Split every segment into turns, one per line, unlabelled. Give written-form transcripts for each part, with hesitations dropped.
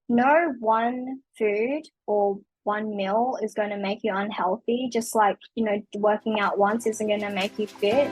no one food or one meal is going to make you unhealthy, just like, working out once isn't going to make you fit.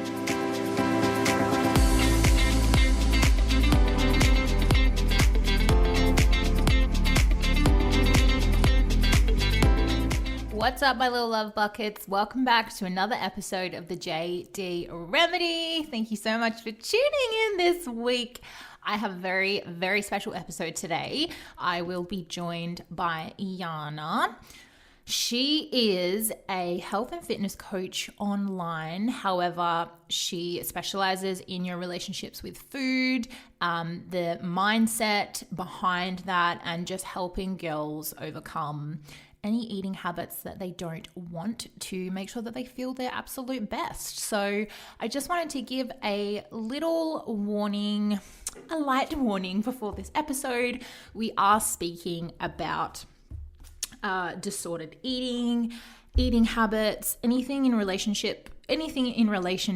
What's up, my little love buckets? Welcome back to another episode of the JD Remedy. Thank you so much for tuning in this week. I have a very, very special episode today. I will be joined by Yana. She is a health and fitness coach online. However, she specializes in your relationships with food, the mindset behind that, and just helping girls overcome any eating habits that they don't want to make sure that they feel their absolute best. So I just wanted to give a little warning, a light warning before this episode. We are speaking about disordered eating habits, anything in relation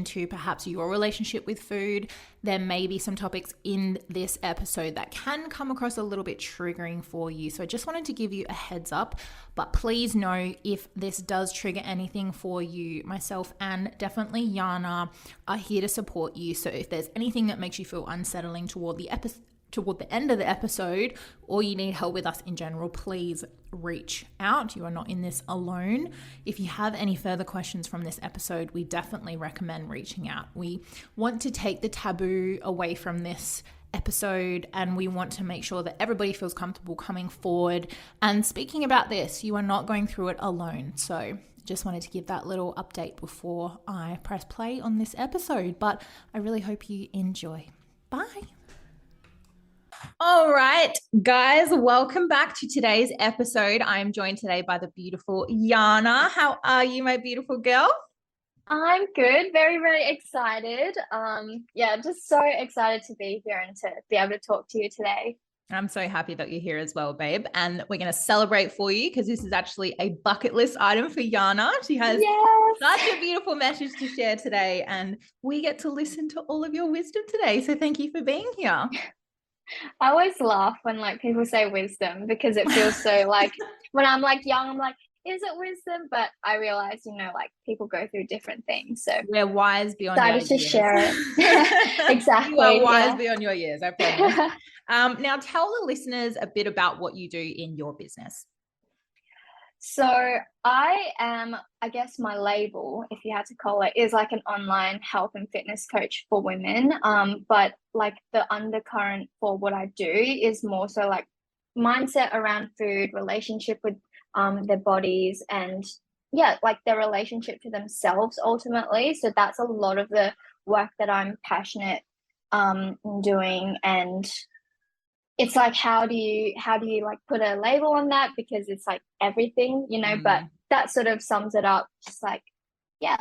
to perhaps your relationship with food. There may be some topics in this episode that can come across a little bit triggering for you. So I just wanted to give you a heads up, but please know if this does trigger anything for you, myself and definitely Yana are here to support you. So if there's anything that makes you feel unsettling toward the end of the episode, or you need help with us in general, please reach out. You are not in this alone. If you have any further questions from this episode, we definitely recommend reaching out. We want to take the taboo away from this episode, and we want to make sure that everybody feels comfortable coming forward and speaking about this. You are not going through it alone. So just wanted to give that little update before I press play on this episode, but I really hope you enjoy. Bye. All right, guys, welcome back to today's episode. I am joined today by the beautiful Yana. How are you, my beautiful girl?
I'm good, very, very excited. Yeah, just so excited to be here and to be able to talk to you today.
I'm so happy that you're here as well, babe. And we're going to celebrate for you because this is actually a bucket list item for Yana. She has such a beautiful message to share today, and we get to listen to all of your wisdom today. So thank you for being here.
I always laugh when people say wisdom because it feels so when I'm young, I'm like, is it wisdom? But I realize, people go through different things. So
we're wise beyond our
years. To share it. Exactly.
You are wise beyond your years, I promise. Now tell the listeners a bit about what you do in your business.
So I am, I guess my label, if you had to call it, is like an online health and fitness coach for women. But the undercurrent for what I do is more so mindset around food, relationship with their bodies, and their relationship to themselves ultimately. So that's a lot of the work that I'm passionate in doing. And it's how do you put a label on that, because it's everything, but that sort of sums it up. Just I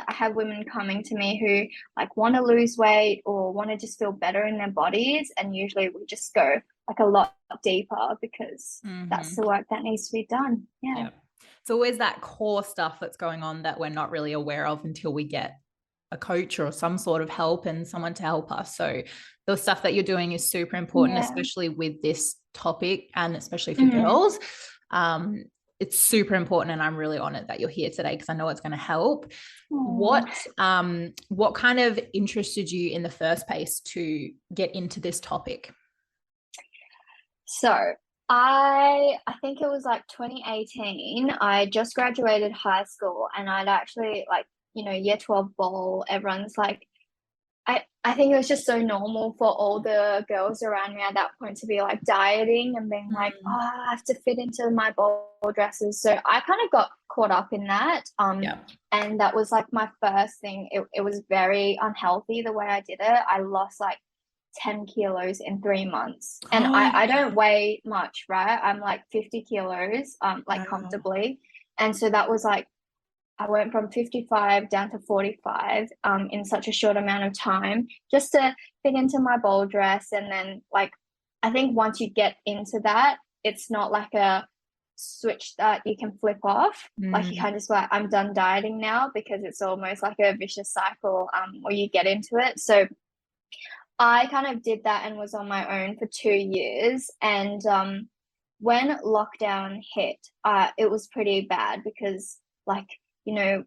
have women coming to me who want to lose weight or want to just feel better in their bodies, and usually we just go a lot deeper because that's the work that needs to be done. Yeah.
It's always that core stuff that's going on that we're not really aware of until we get a coach or some sort of help and someone to help us. So the stuff that you're doing is super important, especially with this topic and especially for girls. It's super important, and I'm really honored that you're here today because I know it's going to help. What kind of interested you in the first place to get into this topic?
So I think it was 2018. I just graduated high school, and I'd actually year 12 ball. Everyone's I think it was just so normal for all the girls around me at that point to be dieting and being oh, I have to fit into my ball dresses. So I kind of got caught up in that. And that was my first thing. It was very unhealthy the way I did it. I lost 10 kilos in 3 months. And I don't weigh much, right? I'm 50 kilos, comfortably. And so that was I went from 55 down to 45 in such a short amount of time just to fit into my ball dress. And then I think once you get into that, it's not a switch that you can flip off. You kind of just I'm done dieting now, because it's almost a vicious cycle where you get into it. So I kind of did that and was on my own for 2 years. And when lockdown hit, it was pretty bad because, like, you know,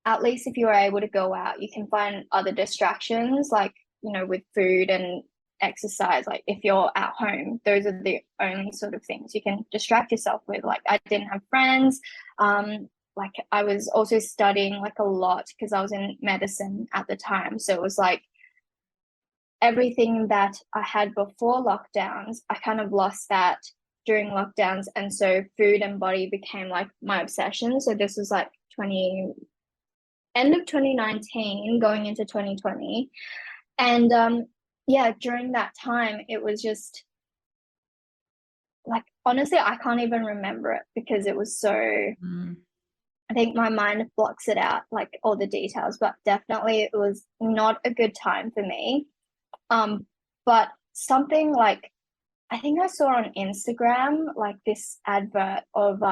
at least if you were able to go out, you can find other distractions, like, with food and exercise. Like, if you're at home, those are the only sort of things you can distract yourself with. Like, I didn't have friends. Like, I was also studying like a lot because I was in medicine at the time. So it was like everything that I had before lockdowns, I kind of lost that during lockdowns. And so food and body became like my obsession. So this was like 2019 going into 2020. And yeah, during that time it was just like, honestly, I can't even remember it because it was so,
Mm.
I think my mind blocks it out, like all the details, but definitely it was not a good time for me. But something like, I think I saw on Instagram like this advert of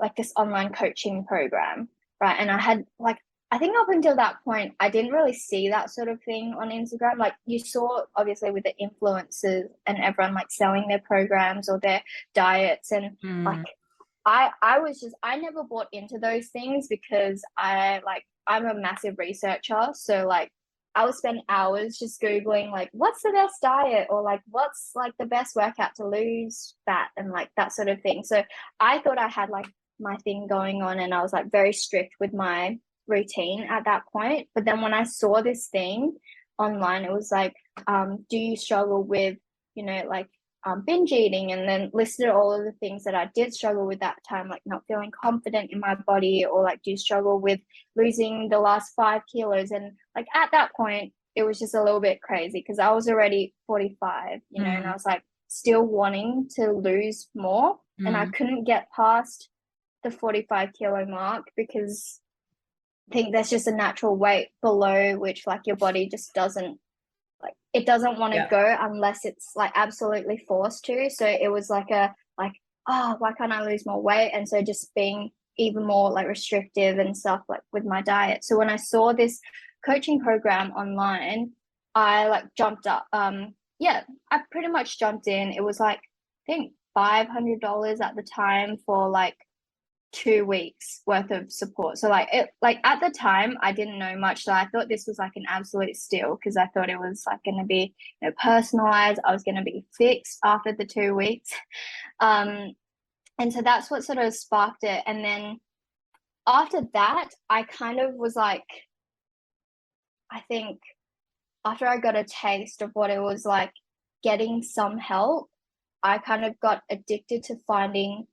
like this online coaching program, right? And I had like, I think up until that point I didn't really see that sort of thing on Instagram. Like, you saw obviously with the influencers and everyone like selling their programs or their diets, and like
Mm.
I was just, I never bought into those things because I'm a massive researcher. So like I would spend hours just Googling like what's the best diet, or like what's like the best workout to lose fat, and like that sort of thing. So I thought I had like my thing going on, and I was like very strict with my routine at that point. But then when I saw this thing online, it was like, do you struggle with, like binge eating, and then listed all of the things that I did struggle with that time, like not feeling confident in my body, or like, do you struggle with losing the last 5 kilos? And like at that point, it was just a little bit crazy because I was already 45, and I
Mm.
was like still wanting to lose more. And I
Mm.
couldn't get past the 45 kilo mark because I think there's just a natural weight below which like your body just doesn't, like, it doesn't want to
Yeah.
go unless it's like absolutely forced to. So it was like a like, oh, why can't I lose more weight? And so just being even more like restrictive and stuff like with my diet. So when I saw this coaching program online, I like jumped up. Yeah, I pretty much jumped in. It was like, I think $500 at the time for like 2 weeks worth of support. So like it, like at the time I didn't know much. So I thought this was like an absolute steal because I thought it was like going to be, personalized. I was going to be fixed after the 2 weeks. Um, and so that's what sort of sparked it. And then after that, I kind of was like, I think after I got a taste of what it was like getting some help, I kind of got addicted to finding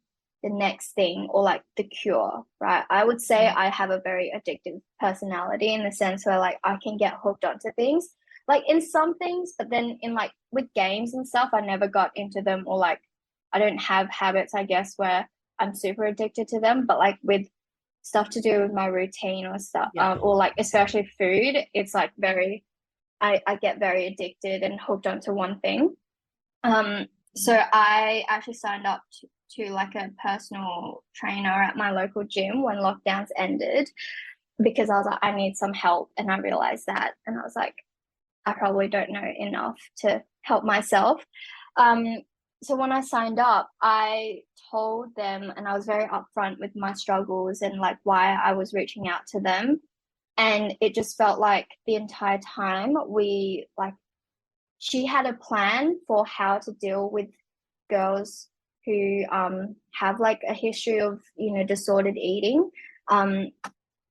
the next thing, or like the cure, right? I would say
Mm.
I have a very addictive personality in the sense where like I can get hooked onto things, like in some things, but then in like with games and stuff, I never got into them, or like I don't have habits, I guess, where I'm super addicted to them. But like with stuff to do with my routine or stuff,
Yeah.
or like especially food, it's like very, I get very addicted and hooked onto one thing. So I actually signed up to like a personal trainer at my local gym when lockdowns ended because I was like, I need some help. And I realized that. And I was like, I probably don't know enough to help myself. Um, so when I signed up, I told them, and I was very upfront with my struggles and like why I was reaching out to them. And it just felt like the entire time we like, she had a plan for how to deal with girls who have like a history of, disordered eating. Um,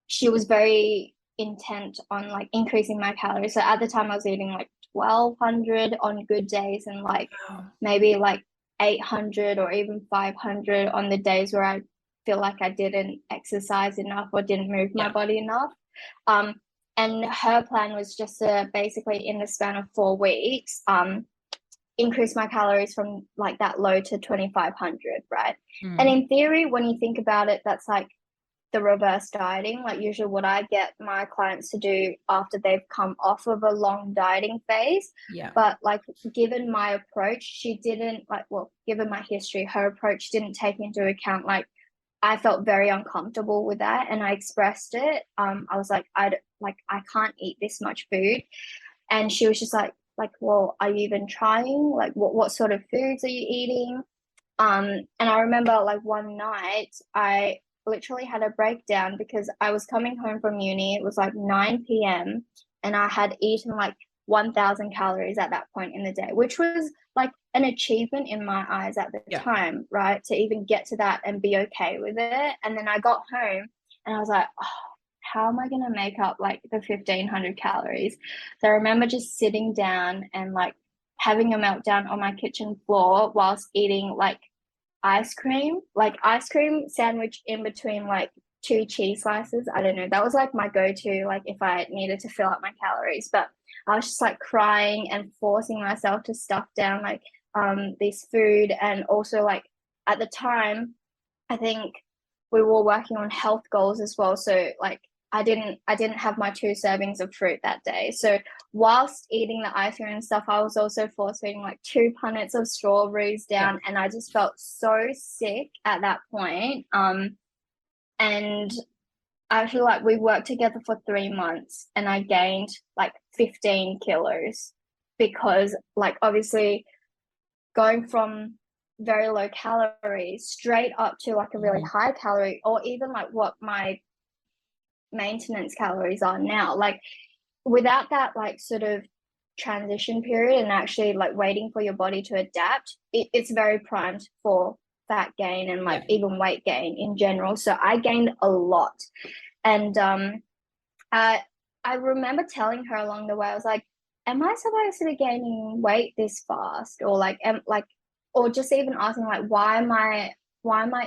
she was very intent on like increasing my calories. So at the time I was eating like 1,200 on good days, and like
Wow.
maybe like 800 or even 500 on the days where I feel like I didn't exercise enough or didn't move my
Yeah.
body enough. Um, and her plan was just to basically in the span of 4 weeks, increase my calories from like that low to 2,500, right? And
Mm.
in theory, when you think about it, that's like the reverse dieting, like usually what I get my clients to do after they've come off of a long dieting phase.
Yeah.
But like, given my approach, she didn't like, well, given my history, her approach didn't take into account like, I felt very uncomfortable with that, and I expressed it. I was like, I can't eat this much food. And she was just like, well, are you even trying? Like, what sort of foods are you eating? And I remember like one night I literally had a breakdown because I was coming home from uni. It was like 9 p.m. and I had eaten like 1,000 calories at that point in the day, which was like an achievement in my eyes at the
Yeah.
time, right? To even get to that and be okay with it. And then I got home and I was like, oh, how am I going to make up like the 1,500 calories? So I remember just sitting down and like having a meltdown on my kitchen floor whilst eating like ice cream sandwich in between like two cheese slices. I don't know. That was like my go-to, like if I needed to fill up my calories. But I was just like crying and forcing myself to stuff down like this food. And also like at the time, I think we were working on health goals as well. So like I didn't have my two servings of fruit that day. So whilst eating the ice cream and stuff, I was also force feeding like two punnets of strawberries
Yeah.
down, and I just felt so sick at that point. And actually, like we worked together for 3 months, and I gained like 15 kilos because, like, obviously going from very low calories straight up to like a really
Mhm.
high calorie, or even like what my maintenance calories are now, like without that like sort of transition period and actually like waiting for your body to adapt, it's very primed for fat gain and like
Yeah.
even weight gain in general. So I gained a lot. And I I remember telling her along the way, I was like, am I supposed to be gaining weight this fast? Or like or just even asking like why am I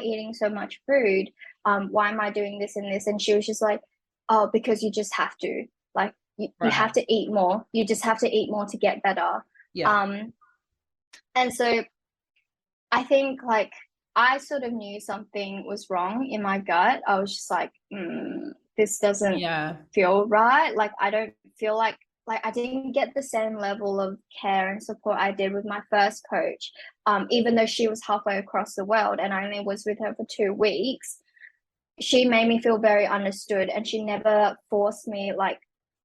eating so much food? Why am I doing this and this? And she was just like, oh, because you just have to. Like you have
Right.
to eat more. You just have to eat more to get better.
Yeah.
Um, and so I think like I sort of knew something was wrong in my gut. I was just like, this doesn't
Yeah.
feel right. Like I don't feel like I didn't get the same level of care and support I did with my first coach. Even though she was halfway across the world and I only was with her for 2 weeks, she made me feel very understood, and she never forced me like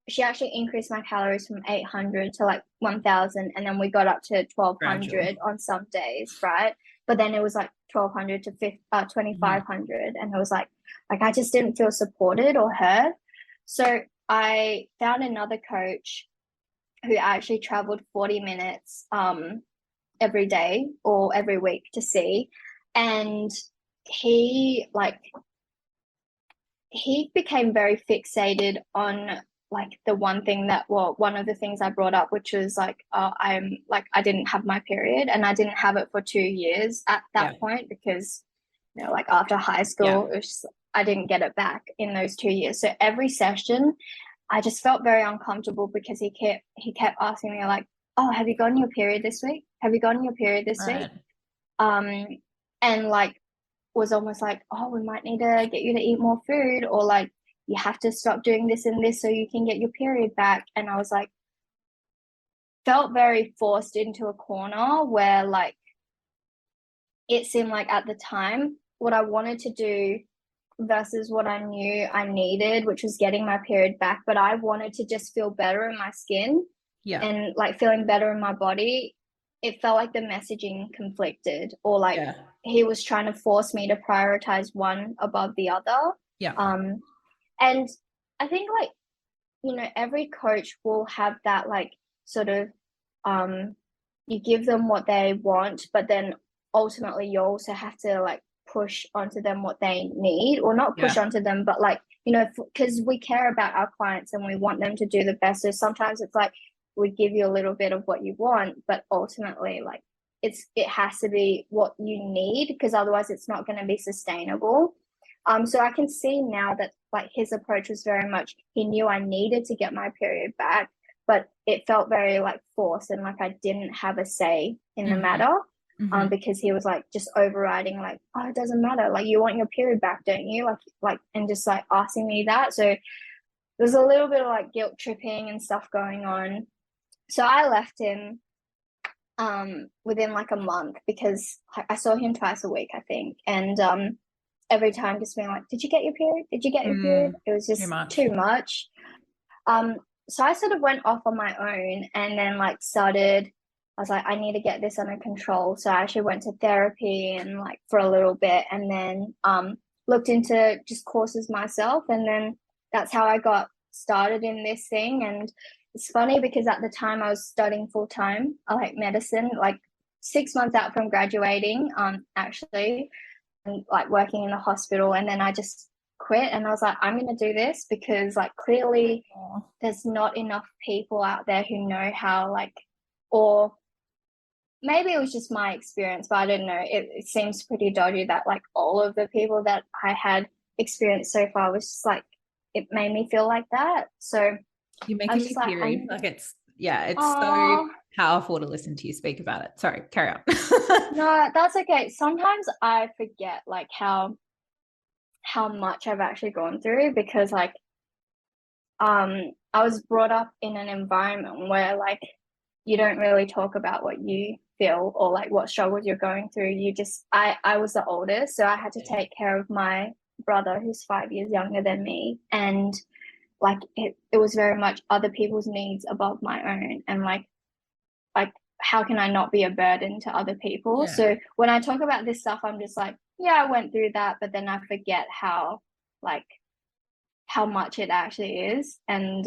she actually increased my calories from 800 to like 1,000, and then we got up to
Gradually.
1,200 on some days, right? But then it was like 1,200 to
Mhm.
2,500, and it was like I just didn't feel supported or heard. So I found another coach who actually traveled 40 minutes every day or every week to see, and he like he became very fixated on like the one thing that, well, one of the things I brought up, which was like I'm like I didn't have my period, and I didn't have it for 2 years at that
Yeah.
point because like after high
Yeah.
school I didn't get it back in those 2 years. So every session I just felt very uncomfortable because he kept asking me like, oh, have you gotten your period this week? Have you gotten your period this week?
Right.
um and like was almost like, oh, we might need to get you to eat more food, or like you have to stop doing this and this so you can get your period back. And I was like, felt very forced into a corner where like it seemed like at the time what I wanted to do versus what I knew I needed, which was getting my period back. But I wanted to just feel better in my skin
Yeah.
and like feeling better in my body. It felt like the messaging conflicted, or like
Yeah.
he was trying to force me to prioritize one above the other.
Yeah.
Um, and I think like, every coach will have that like sort of um you give them what they want, but then ultimately you also have to like push onto them what they need, or not push
Yeah.
onto them, but like, because we care about our clients and we want them to do the best. So sometimes it's like we give you a little bit of what you want, but ultimately like it has to be what you need, because otherwise it's not going to be sustainable. So I can see now that like his approach was very much, he knew I needed to get my period back, but it felt very like forced and like I didn't have a say in the
Hmm.
matter.
Hmm.
Because he was like just overriding, like, oh, it doesn't matter, like you want your period back, don't you? Like and just like asking me that. So there's a little bit of like guilt tripping and stuff going on. So I left him within like a month because I saw him twice a week, I think. And every time just being like, did you get your period? Did you get your period?
Mm.
It was
Too
just
much.
too much. Um, so I sort of went off on my own and then like started I was like, I need to get this under control. So I actually went to therapy and like for a little bit, and then looked into just courses myself, and then that's how I got started in this thing. And it's funny because at the time I was studying full time, like medicine, like 6 months out from graduating, actually, and like working in the hospital, and then I just quit and I was like, I'm gonna do this because like clearly
Aw.
there's not enough people out there who know how like, or maybe it was just my experience, but I don't know. It seems pretty dodgy that like all of the people that I had experienced so far was just like, it made me feel like that. So
You're
I was
making me
just like, I
teary.
need to,
Like it's so
oh,
powerful to listen to you speak about it. Sorry, carry on.
no, that's okay. Sometimes I forget like how much I've actually gone through because like I was brought up in an environment where like you don't really talk about what you feel or like what struggles you're going through. You just I was the oldest, so I had to take care of my brother who's 5 years younger than me, and like it was very much other people's needs above my own, and like how can I not be a burden to other people?
Yeah.
So when I talk about this stuff, I'm just like, yeah, I went through that, but then I forget like how much it actually is. And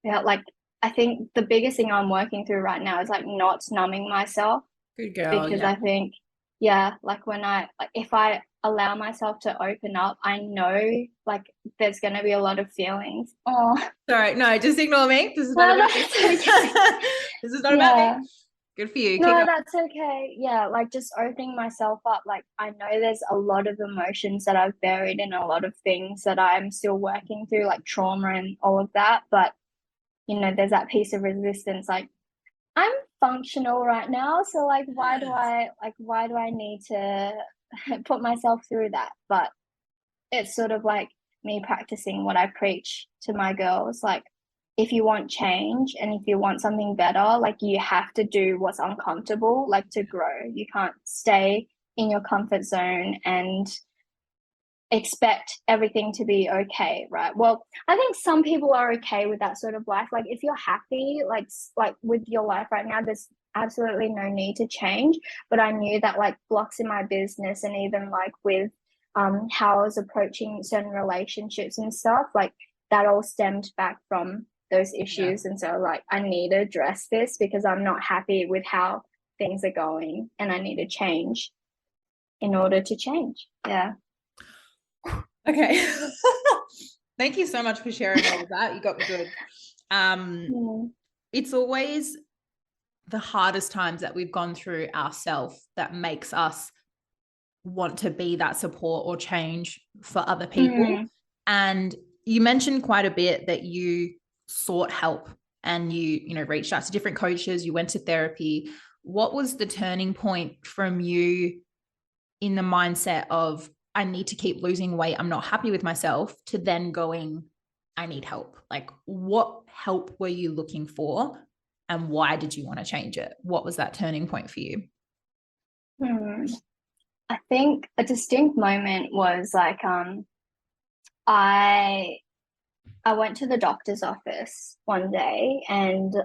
yeah, like I think the biggest thing I'm working through right now is like not numbing myself,
Good girl.
because
Yeah.
I think, yeah, like when like if I allow myself to open up, I know like there's gonna be a lot of feelings. Oh,
Sorry. No, just ignore me. This is not
no,
about me.
that's okay.
This is not about me.
Yeah.
Good for you. Keep
No,
going.
that's okay. Yeah, like just opening myself up. Like I know there's a lot of emotions that I've buried in a lot of things that I'm still working through, like trauma and all of that. But there's that piece of resistance. Like I'm functional right now, so like
Yes.
why do I need to put myself through that? But it's sort of like me practicing what I preach to my girls. Like, if you want change and if you want something better, like you have to do what's uncomfortable, like to grow. You can't stay in your comfort zone and expect everything to be okay, right? Well, I think some people are okay with that sort of life. Like if you're happy, like with your life right now, there's absolutely no need to change. But I knew that like blocks in my business and even like with how I was approaching certain relationships and stuff, like that all stemmed back from those
Yeah.
issues. And so like I need to address this because I'm not happy with how things are going and I need to change in order to change. Yeah.
Okay. Thank you so much for sharing all of that. You got me good.
Mm.
It's always the hardest times that we've gone through ourselves that makes us want to be that support or change for other people.
Mm.
And you mentioned quite a bit that you sought help and you reached out to different coaches, you went to therapy. What was the turning point from you in the mindset of I need to keep losing weight, I'm not happy with myself, to then going, I need help? Like, what help were you looking for and why did you want to change it? What was that turning point for you?
Hmm. I think a distinct moment was like I I went to the doctor's office one day, and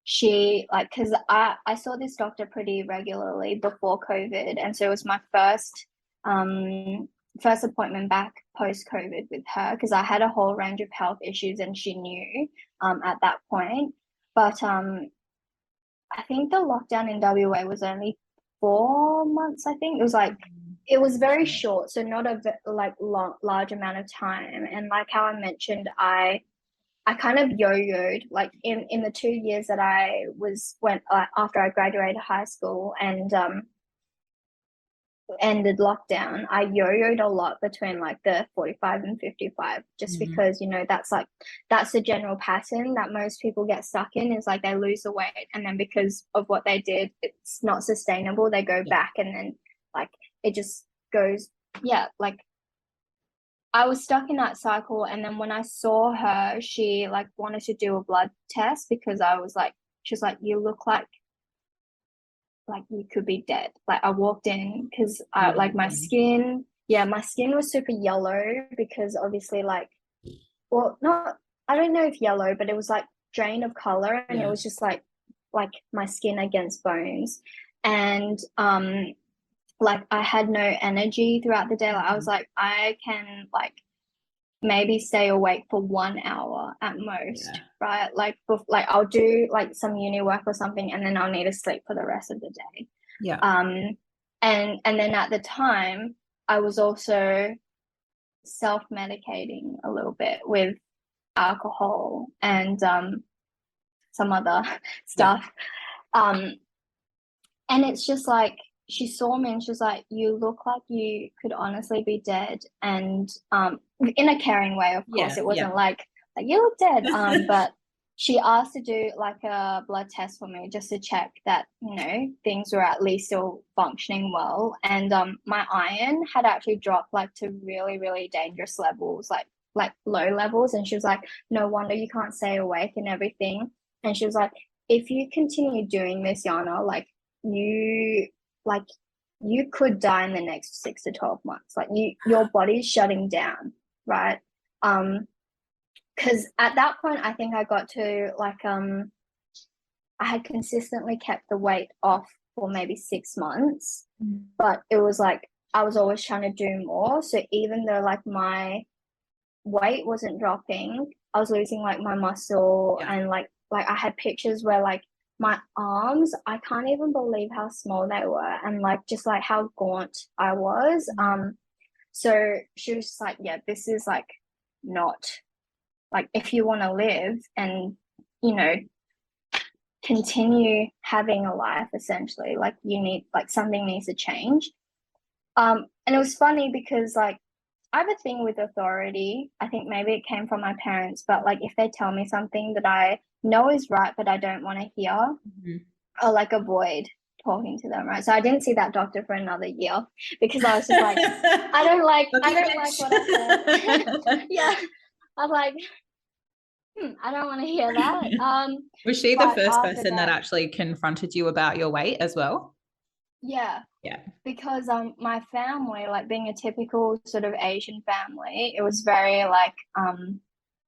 she like because I saw this doctor pretty regularly before COVID, and so it was my first appointment back post COVID with her because I had a whole range of health issues and she knew at that point. But I think the lockdown in WA was only 4 months. I think it was like it was very short, so not a like large amount of time. And like how I mentioned, I kind of yo-yoed like in the 2 years that I was went after I graduated high school and ended lockdown. I yo-yoed a lot between like the 45 and 55 just
Mm,
because that's the general pattern that most people get stuck in, is like they lose the weight and then because of what they did it's not sustainable, they go
yeah.
back and then like it just goes, yeah, like I was stuck in that cycle. And then when I saw her, she like wanted to do a blood test because I was like, she was like, you look like you could be dead. Like I walked in because I like my
Really?
skin, yeah, my skin was super yellow because obviously like, well, not, I don't know if yellow, but it was like drain of color, and it was just like my skin against bones. And like I had no energy throughout the day. Like I was like, I can like maybe stay awake for 1 hour at most, right? Like I'll do like some uni work or something, and then I'll need to sleep for the rest of the day.
Yeah.
And then at the time I was also self-medicating a little bit with alcohol and some other stuff. And it's just like she saw me and she was like, you look like you could honestly be dead. And in a caring way, of course. It wasn't like you look dead. But she asked to do like a blood test for me just to check that, you know, things were at least still functioning well. And my iron had actually dropped like to really, really dangerous levels, like low levels. And she was like, no wonder you can't stay awake and everything. And she was like, if you continue doing this, Yana, like you could die in the next 6 to 12 months. Like your body's shutting down, right? Because at that point I think I got to like I had consistently kept the weight off for maybe 6 months, but it was like I was always trying to do more. So even though like my weight wasn't dropping, I was losing like my muscle. And like I had pictures where like my arms, I can't even believe how small they were, and like just like how gaunt I was. So she was just like, yeah, this is like not like, if you want to live and, you know, continue having a life, essentially, like you need, like something needs to change. And it was funny because like I have a thing with authority. I think maybe it came from my parents, but like if they tell me something that I know is right but I don't want to hear, I'll like avoid talking to them, right? So I didn't see that doctor for another year because I was just like, I don't like what I said. Yeah, I was like, I don't want to hear that.
Was she the first person that actually confronted you about your weight as well?
Yeah. Because my family, like being a typical sort of Asian family, it was very like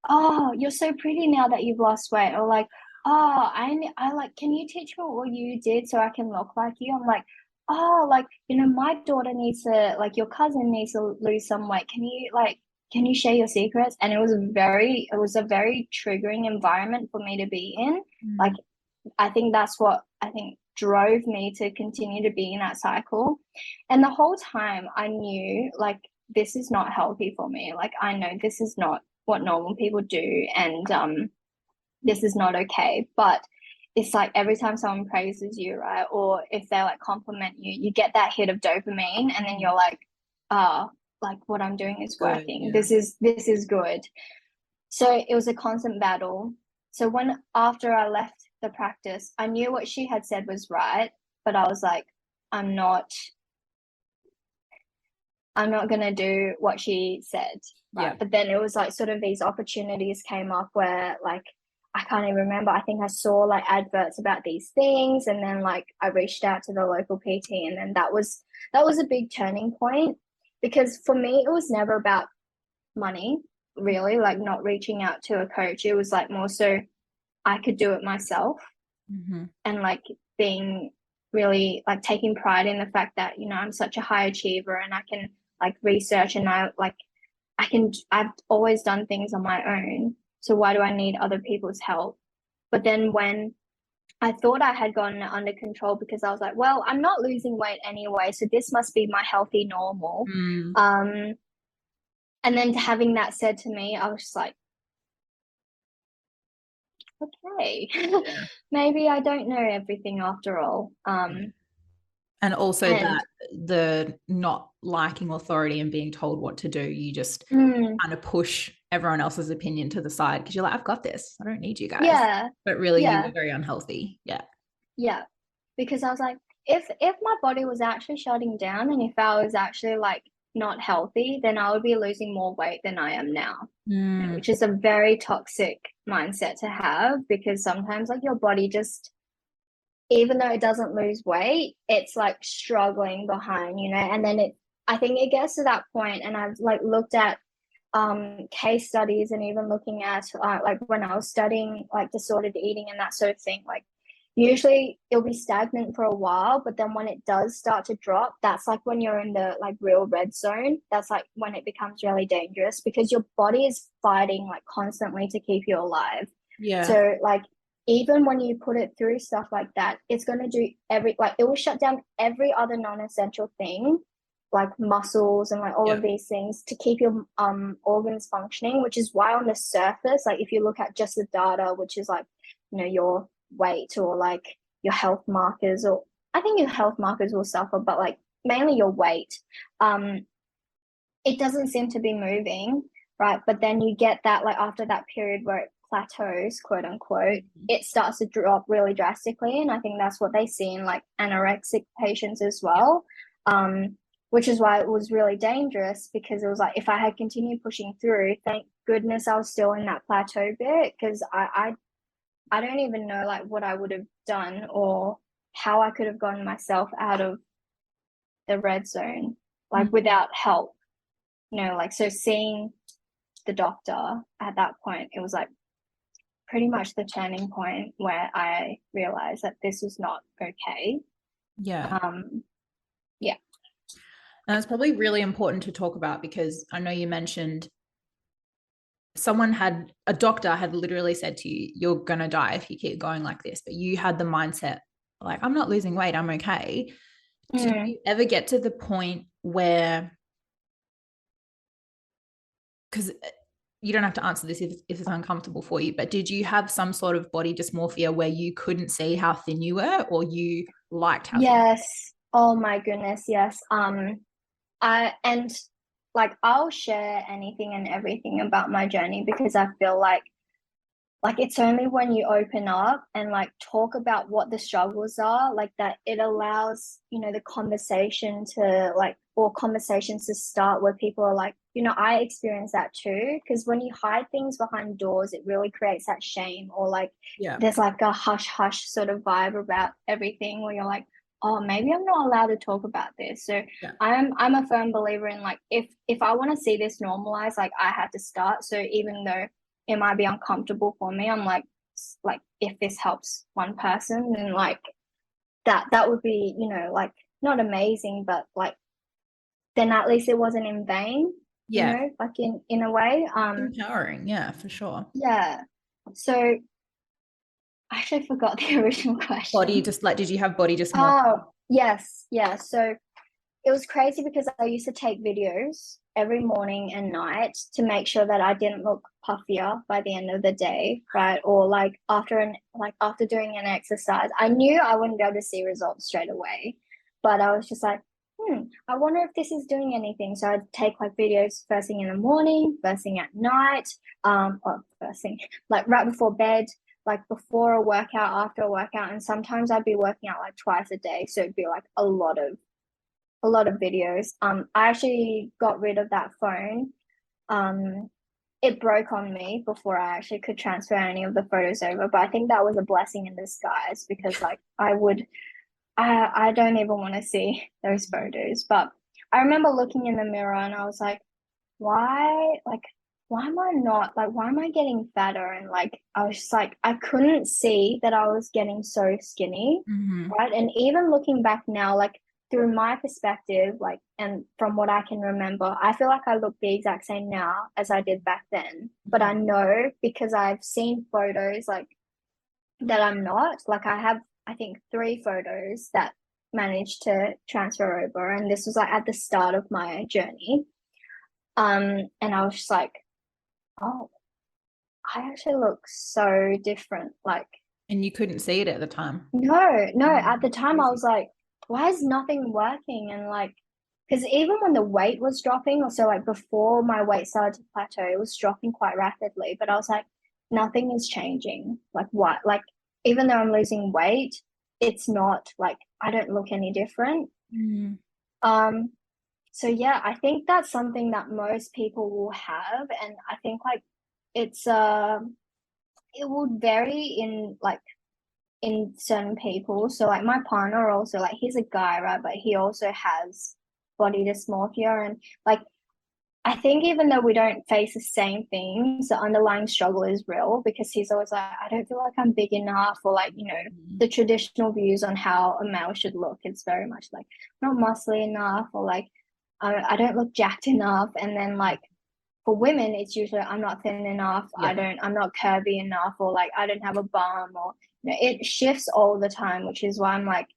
oh, you're so pretty now that you've lost weight, or like, oh, I like, can you teach me what you did so I can look like you? I'm like, oh, like, you know, my daughter needs to, like, your cousin needs to lose some weight. Can you share your secrets? And it was a very triggering environment for me to be in. Like, I think that's what I think drove me to continue to be in that cycle. And the whole time I knew like this is not healthy for me. Like I know this is not what normal people do, and this is not okay. But it's like every time someone praises you, right, or if they like compliment you, you get that hit of dopamine, and then you're like, oh, like what I'm doing is working. This is good. So it was a constant battle. So after I left the practice, I knew what she had said was right, but I was like, I'm not gonna do what she said. Right. But then it was like sort of these opportunities came up where like I can't even remember. I think I saw like adverts about these things, and then like I reached out to the local PT, and then that was a big turning point, because for me it was never about money, really, like not reaching out to a coach. It was like more so I could do it myself. And like being really like taking pride in the fact that, you know, I'm such a high achiever and I can like research, and I've always done things on my own. So why do I need other people's help? But then when I thought I had gotten it under control, because I was like, well, I'm not losing weight anyway, so this must be my healthy normal. And then having that said to me, I was just like, okay, maybe I don't know everything after all.
And also that the not liking authority and being told what to do, you just kind of push everyone else's opinion to the side because you're like, I've got this. I don't need you guys.
Yeah.
But really you were very unhealthy. Yeah.
Yeah. Because I was like, if my body was actually shutting down, and if I was actually like not healthy, then I would be losing more weight than I am now. Which is a very toxic mindset to have, because sometimes like your body just, even though it doesn't lose weight, it's like struggling behind, you know. And then I think it gets to that point, and I've like looked at case studies and even looking at like when I was studying like disordered eating and that sort of thing, like usually it'll be stagnant for a while, but then when it does start to drop, that's like when you're in the like real red zone. That's like when it becomes really dangerous because your body is fighting like constantly to keep you alive.
Yeah.
So like even when you put it through stuff like that, it's going to do every like it will shut down every other non-essential thing like muscles and like all
Yeah.
of these things to keep your organs functioning, which is why on the surface, like if you look at just the data, which is like, you know, your weight or like your health markers, or I think your health markers will suffer, but like mainly your weight, um, it doesn't seem to be moving, right? But then you get that like after that period where it plateaus, quote unquote, it starts to drop really drastically. And I think that's what they see in like anorexic patients as
Yeah.
well. Which is why it was really dangerous because it was like if I had continued pushing through, thank goodness I was still in that plateau bit because I don't even know like what I would have done or how I could have gotten myself out of the red zone like
Mm.
without help. You know, like so seeing the doctor at that point, it was like pretty much the turning point where I realized that this was not okay.
Yeah.
Um, yeah.
And it's probably really important to talk about because I know you mentioned a doctor had literally said to you, you're going to die if you keep going like this. But you had the mindset, like, I'm not losing weight, I'm okay. Did
Mm.
you ever get to the point where, because you don't have to answer this if it's uncomfortable for you, but did you have some sort of body dysmorphia where you couldn't see how thin you were or you liked how thin?
Yes. Oh my goodness, yes. I and like I'll share anything and everything about my journey because I feel like it's only when you open up and like talk about what the struggles are like that it allows you know the conversation to like or conversations to start where people are like you know I experience that too because when you hide things behind doors it really creates that shame or like
Yeah.
there's like a hush hush sort of vibe about everything where you're like oh maybe I'm not allowed to talk about this so
Yeah.
I'm a firm believer in like if I want to see this normalized like I had to start so even though it might be uncomfortable for me. I'm like if this helps one person, then like that would be, you know, like not amazing, but like then at least it wasn't in vain, you
Yeah.
know, like in a way.
Empowering. Yeah, for sure.
Yeah. So I actually forgot the original
Body
question.
just like, did you have body dysmorphia?
Oh, yes, yeah. So it was crazy because I used to take videos every morning and night to make sure that I didn't look puffier by the end of the day, right? Or like after doing an exercise, I knew I wouldn't be able to see results straight away, but I was just like, I wonder if this is doing anything. So I'd take like videos first thing in the morning, first thing at night, or first thing like right before bed, like before a workout, after a workout, and sometimes I'd be working out like twice a day, so it'd be like a lot of videos. I actually got rid of that phone. Um, it broke on me before I actually could transfer any of the photos over, but I think that was a blessing in disguise because like I don't even want to see those photos. But I remember looking in the mirror and I was like, why am I not like why am I getting fatter? And like I was just like I couldn't see that I was getting so skinny,
Mm-hmm.
right? And even looking back now, like through my perspective, like and from what I can remember, I feel like I look the exact same now as I did back then. But
Mm-hmm.
I know because I've seen photos like that I'm not. Like I have I think three photos that managed to transfer over and this was like at the start of my journey. And I was just like, oh, I actually look so different. Like,
And you couldn't see it at the time.
no, at
Mm,
the time I
crazy.
was like, why is nothing working? And like, because even when the weight was dropping, or so like before my weight started to plateau, it was dropping quite rapidly. But I was like, nothing is changing. Like, what? Like, even though I'm losing weight, it's not like I don't look any different.
Mm.
Um, so yeah, I think that's something that most people will have, and I think like it's it would vary in like in certain people. So like my partner also like he's a guy, right? But he also has body dysmorphia and like I think even though we don't face the same things, the underlying struggle is real because he's always like, I don't feel like I'm big enough, or like,
Mm.
the traditional views on how a male should look. It's very much like, not muscly enough, or like, I don't look jacked enough. And then like for women, it's usually I'm not thin enough,
Yeah.
I'm not curvy enough, or like I don't have a bum, or it shifts all the time, which is why I'm like,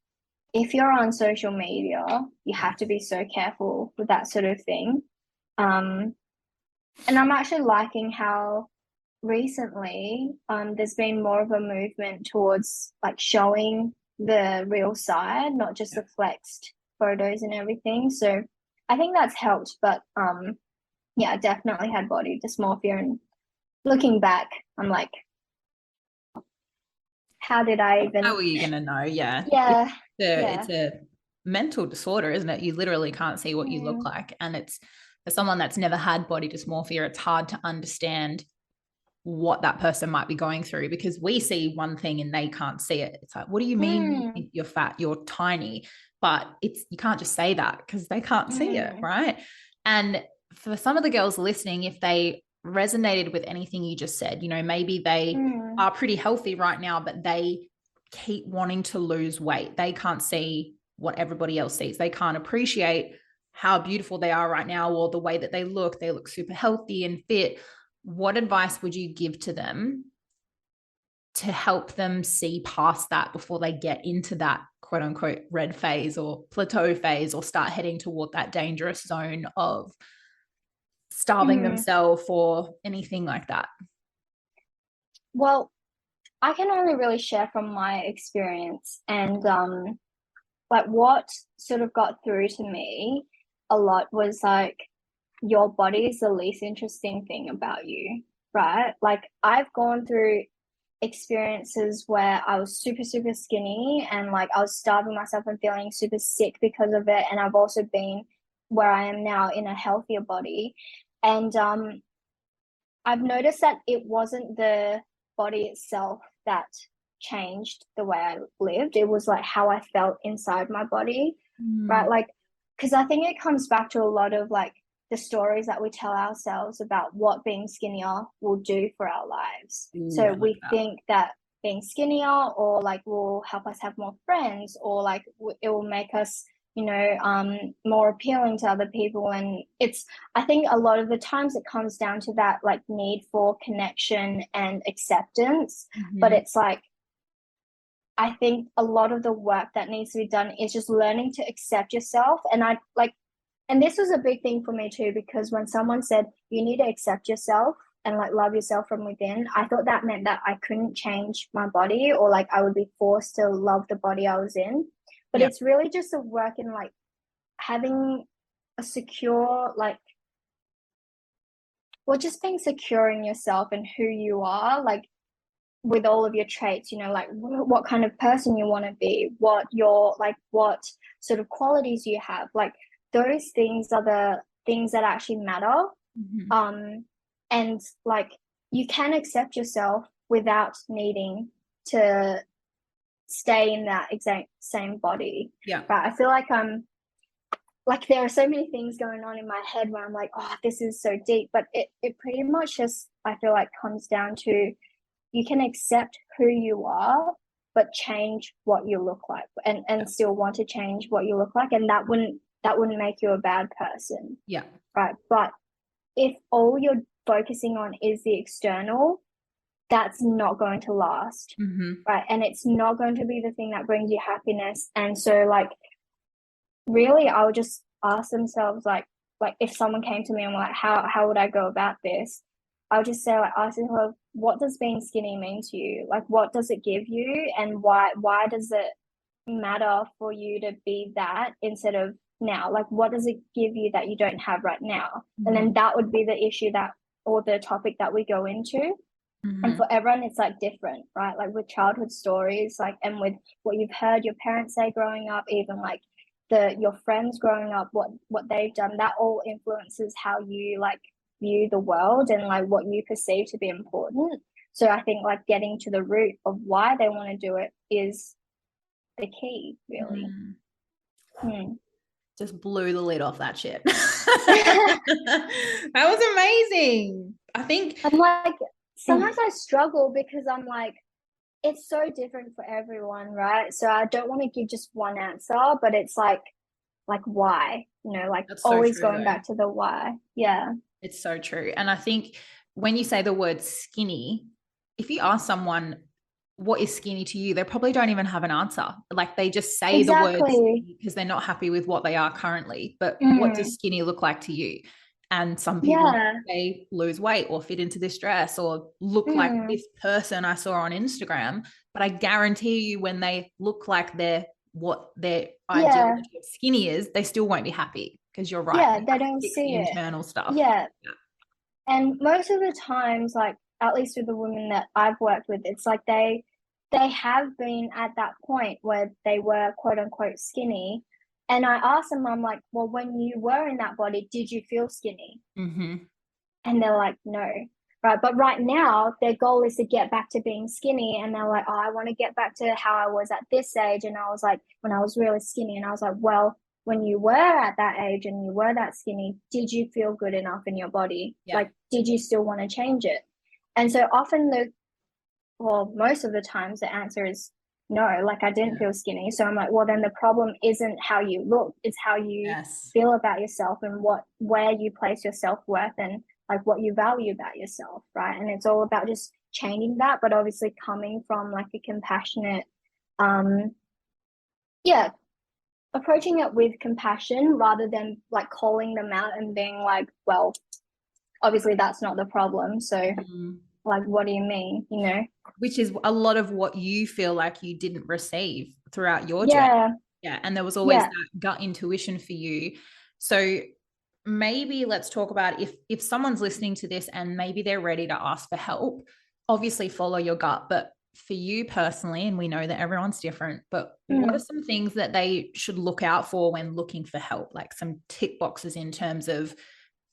if you're on social media, you have to
Yes.
be so careful with that sort of thing. Um, and I'm actually liking how recently there's been more of a movement towards like showing the real side, not just
Yeah.
the flexed photos and everything. So I think that's helped. But yeah, I definitely had body dysmorphia. And looking back, I'm like, how did I
How
even?
are you going to know? Yeah.
Yeah,
It's
yeah.
a mental disorder, isn't it? You literally can't see what you look
Mm,
like. And it's for someone that's never had body dysmorphia, it's hard to understand what that person might be going through because we see one thing and they can't see it. It's like, what do you mean you
mm,
think you're fat? You're tiny. But it's you can't just say that because they can't see it,
mm,
right? And for some of the girls listening, if they resonated with anything you just said, maybe they
mm,
are pretty healthy right now, but they keep wanting to lose weight. They can't see what everybody else sees. They can't appreciate how beautiful they are right now or the way that they look. They look super healthy and fit. What advice would you give to them to help them see past that before they get into that quote unquote red phase or plateau phase or start heading toward that dangerous zone of starving
mm.
themselves or anything like that?
Well, I can only really share from my experience, and like what sort of got through to me a lot was like your body is the least interesting thing about you, right? Like I've gone through experiences where I was super, super skinny and like I was starving myself and feeling super sick because of it. And I've also been where I am now in a healthier body. And I've noticed that it wasn't the body itself that changed the way I lived. It was like how I felt inside my body, right?
Mm.
Like, because I think it comes back to a lot of like the stories that we tell ourselves about what being skinnier will do for our lives.
Ooh,
So
I like
we
that.
think that being skinnier or like will help us have more friends, or like it will make us more appealing to other people. And it's, I think a lot of the times it comes down to that like need for connection and acceptance. But
Mm-hmm.
it's like, I think a lot of the work that needs to be done is just learning to accept yourself. And I like, and this was a big thing for me too, because when someone said you need to accept yourself and like love yourself from within, I thought that meant that I couldn't change my body, or like I would be forced to love the body I was in. But
Yeah.
it's really just a work in like having a secure, like, well, just being secure in yourself and who you are, like with all of your traits, like what kind of person you want to be, what your, like, what sort of qualities you have. Like, those things are the things that actually matter.
Mm-hmm.
Um, and like, you can accept yourself without needing to stay in that exact same body.
Yeah.
Right. I feel like like there are so many things going on in my head where I'm like, oh, this is so deep. But it pretty much just, I feel like, comes down to you can accept who you are, but change what you look like, and still want to change what you look like. And that wouldn't make you a bad person.
Yeah.
Right. But if all you're focusing on is the external, that's not going to last.
Mm-hmm.
Right. And it's not going to be the thing that brings you happiness. And so like really I would just ask themselves like if someone came to me and like how would I go about this, I would just say like ask yourself, what does being skinny mean to you, like what does it give you, and why does it matter for you to be that instead of now, like what does it give you that you don't have right now. And
Mm-hmm.
then that would be the issue that, or the topic that we go into. And
Mm-hmm.
for everyone it's like different, right? Like with childhood stories, like, and with what you've heard your parents say growing up, even like your friends growing up, what they've done, that all influences how you like view the world and like what you perceive to be important. So I think like getting to the root of why they want to do it is the key, really.
Mm.
Hmm.
just blew the lid off that shit. That was amazing. I think,
I'm like,
oh,
sometimes I struggle because I'm like, it's so different for everyone, right? So I don't want to give just one answer, but it's like why? Like
that's so
always
true
going
though.
back to the why. Yeah.
It's so true. And I think when you say the word skinny, if you ask someone what is skinny to you, they probably don't even have an answer. Like they just say the word
Exactly.
skinny because they're not happy with what they are currently. But what does
Mm.
skinny look like to you? And some people
Yeah.
say lose weight or fit into this dress or look like
Mm.
this person I saw on Instagram. But I guarantee you, when they look like they're what their
Yeah.
ideology of skinny is, they still won't be happy because you're right.
Yeah,
You
they
have to
don't
fix
see
the
it.
internal stuff.
Yeah.
Yeah.
And most of the times, like at least with the women that I've worked with, it's like they have been at that point where they were quote unquote skinny. And I asked them, I'm like, well, when you were in that body, did you feel skinny?
Mm-hmm.
And they're like, no. Right. But right now, their goal is to get back to being skinny. And they're like, oh, I want to get back to how I was at this age. And I was like, when I was really skinny. And I was like, well, when you were at that age and you were that skinny, did you feel good enough in your body?
Yeah.
Like, did you still want to change it? And so often well, most of the times the answer is no, like I didn't
Yeah.
feel skinny. So I'm like, well, then the problem isn't how you look, it's how you
Yes.
feel about yourself and where you place your self-worth and like what you value about yourself, right? And it's all about just changing that, but obviously coming from like a compassionate, um, yeah, approaching it with compassion rather than like calling them out and being like, well, obviously that's not the problem. So
Mm.
like, what do you mean?
Which is a lot of what you feel like you didn't receive throughout your journey.
Yeah,
Yeah. And there was always
yeah.
that gut intuition for you. So maybe let's talk about if someone's listening to this and maybe they're ready to ask for help, obviously follow your gut. But for you personally, and we know that everyone's different, but what are
Mm.
some things that they should look out for when looking for help? Like some tick boxes in terms of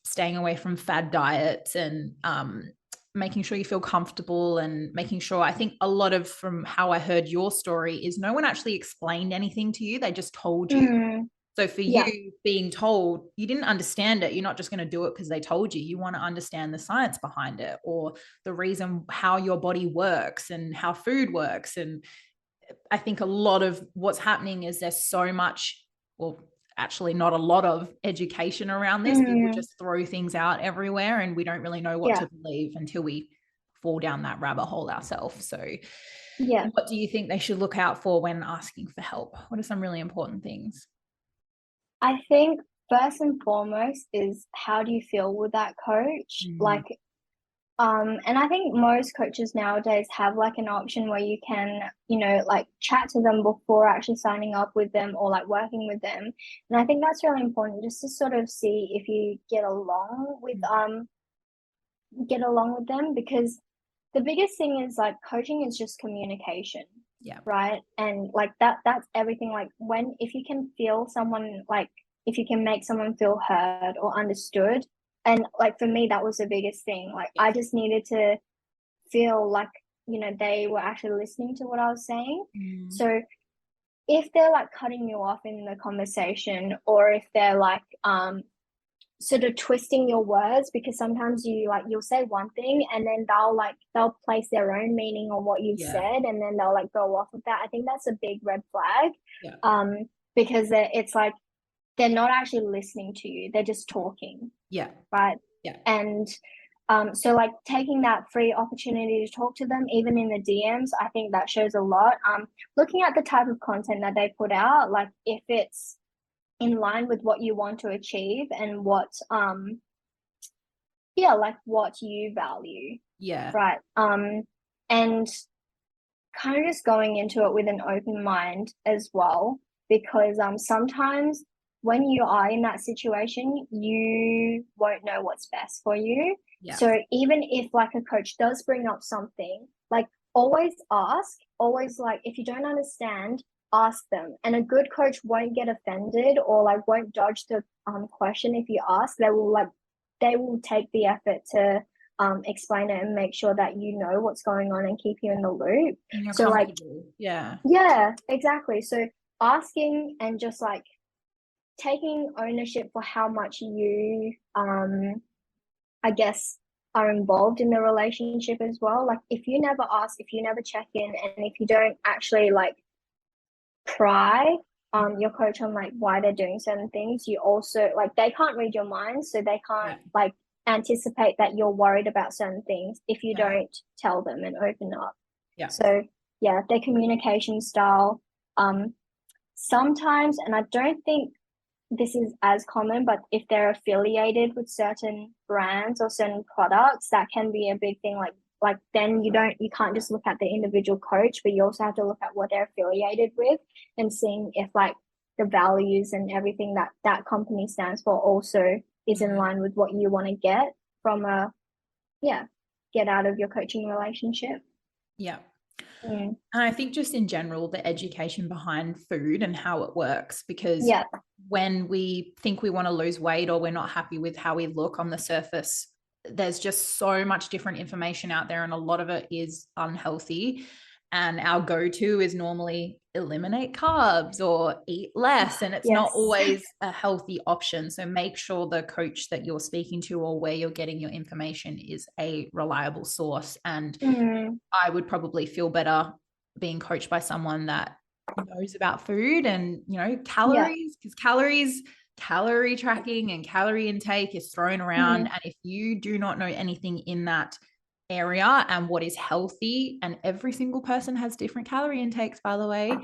staying away from fad diets and making sure you feel comfortable and making sure. I think a lot of, from how I heard your story, is no one actually explained anything to you. They just told you.
Mm.
So for
Yeah.
you being told, you didn't understand it. You're not just going to do it because they told you. You want to understand the science behind it or the reason how your body works and how food works. And I think a lot of what's happening is there's so much, well, actually not a lot of education around this. People
Mm.
just throw things out everywhere and we don't really know what
Yeah.
to believe until we fall down that rabbit hole ourselves. So
Yeah.
what do you think they should look out for when asking for help? What are some really important things?
I think first and foremost is how do you feel with that coach?
Mm,
Like, and I think most coaches nowadays have like an option where you can, like chat to them before actually signing up with them or like working with them. And I think that's really important just to sort of see if you get along with them because the biggest thing is like coaching is just communication,
yeah.
right? And like that's everything. Like if you can feel someone, like if you can make someone feel heard or understood, and like for me that was the biggest thing. Like
Yeah.
I just needed to feel like they were actually listening to what I was saying.
Mm,
So if they're like cutting you off in the conversation or if they're like sort of twisting your words because sometimes you'll say one thing and then they'll place their own meaning on what you've
yeah.
said and then they'll like go off of that. I think that's a big red flag.
Yeah.
Because it's like they're not actually listening to you, they're just talking,
Yeah.
right?
Yeah.
And so like taking that free opportunity to talk to them even in the DMs, I think that shows a lot. Looking at the type of content that they put out, like if it's in line with what you want to achieve and like what you value,
Yeah.
right? And kind of just going into it with an open mind as well, because sometimes when you are in that situation, you won't know what's best for you.
Yeah.
So even if like a coach does bring up something, like always ask, always like if you don't understand, ask them. And a good coach won't get offended or like won't dodge the question if you ask. They will take the effort to explain it and make sure that you know what's going on and keep you in the loop.
And you're
So like,
comfortable. Yeah.
yeah, exactly. So asking and just like taking ownership for how much you I guess are involved in the relationship as well. Like if you never ask, if you never check in, and if you don't actually like pry your coach on like why they're doing certain things, you also like they can't read your mind, so they can't
Yeah.
like anticipate that you're worried about certain things if you
Yeah.
don't tell them and open up.
Yeah.
So yeah, their communication style. Sometimes, and I don't think this is as common, but if they're affiliated with certain brands or certain products, that can be a big thing. Like then you can't just look at the individual coach, but you also have to look at what they're affiliated with and seeing if like the values and everything that that company stands for also is in line with what you want to get from a yeah get out of your coaching relationship.
Yeah.
Mm.
And I think just in general, the education behind food and how it works, because
Yeah.
when we think we want to lose weight or we're not happy with how we look on the surface, there's just so much different information out there, and a lot of it is unhealthy. And our go-to is normally eliminate carbs or eat less, and it's not
Yes.
always a healthy option. So make sure the coach that you're speaking to or where you're getting your information is a reliable source. And
Mm.
I would probably feel better being coached by someone that knows about food and,
Yeah.
calories, because calorie tracking and calorie intake is thrown around.
Mm.
And if you do not know anything in that area and what is healthy, and every single person has different calorie intakes, by the way,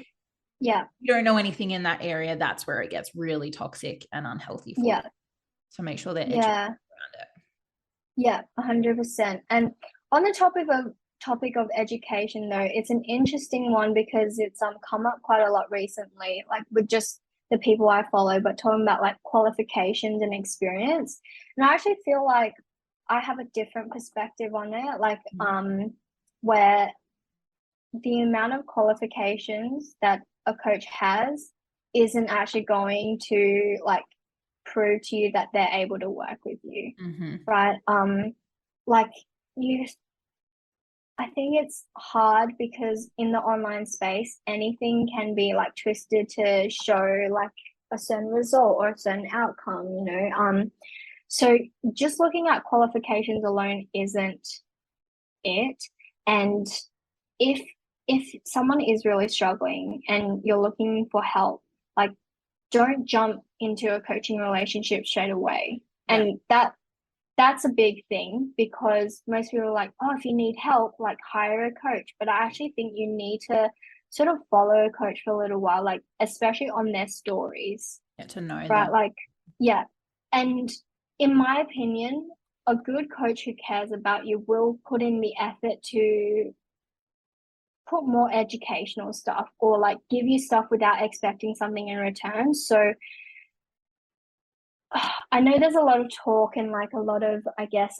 Yeah.
you don't know anything in that area, that's where it gets really toxic and unhealthy for you.
Yeah.
So make sure they're educated
Yeah.
around it.
Yeah, 100%. And on the topic of education though, it's an interesting one because it's come up quite a lot recently, like with just the people I follow, but talking about like qualifications and experience. And I actually feel like I have a different perspective on it, like where the amount of qualifications that a coach has isn't actually going to like prove to you that they're able to work with you,
Mm-hmm.
right? Like you, I think it's hard because in the online space, anything can be like twisted to show like a certain result or a certain outcome, you know. So just looking at qualifications alone isn't it. And if if someone is really struggling and you're looking for help, like don't jump into a coaching relationship straight away.
Yeah.
And that's a big thing because most people are like, oh, if you need help, like hire a coach. But I actually think you need to sort of follow a coach for a little while, like especially on their stories,
Get to know
right?
them.
Like, yeah. And in my opinion, a good coach who cares about you will put in the effort to put more educational stuff or like give you stuff without expecting something in return. So I know there's a lot of talk and like a lot of, I guess,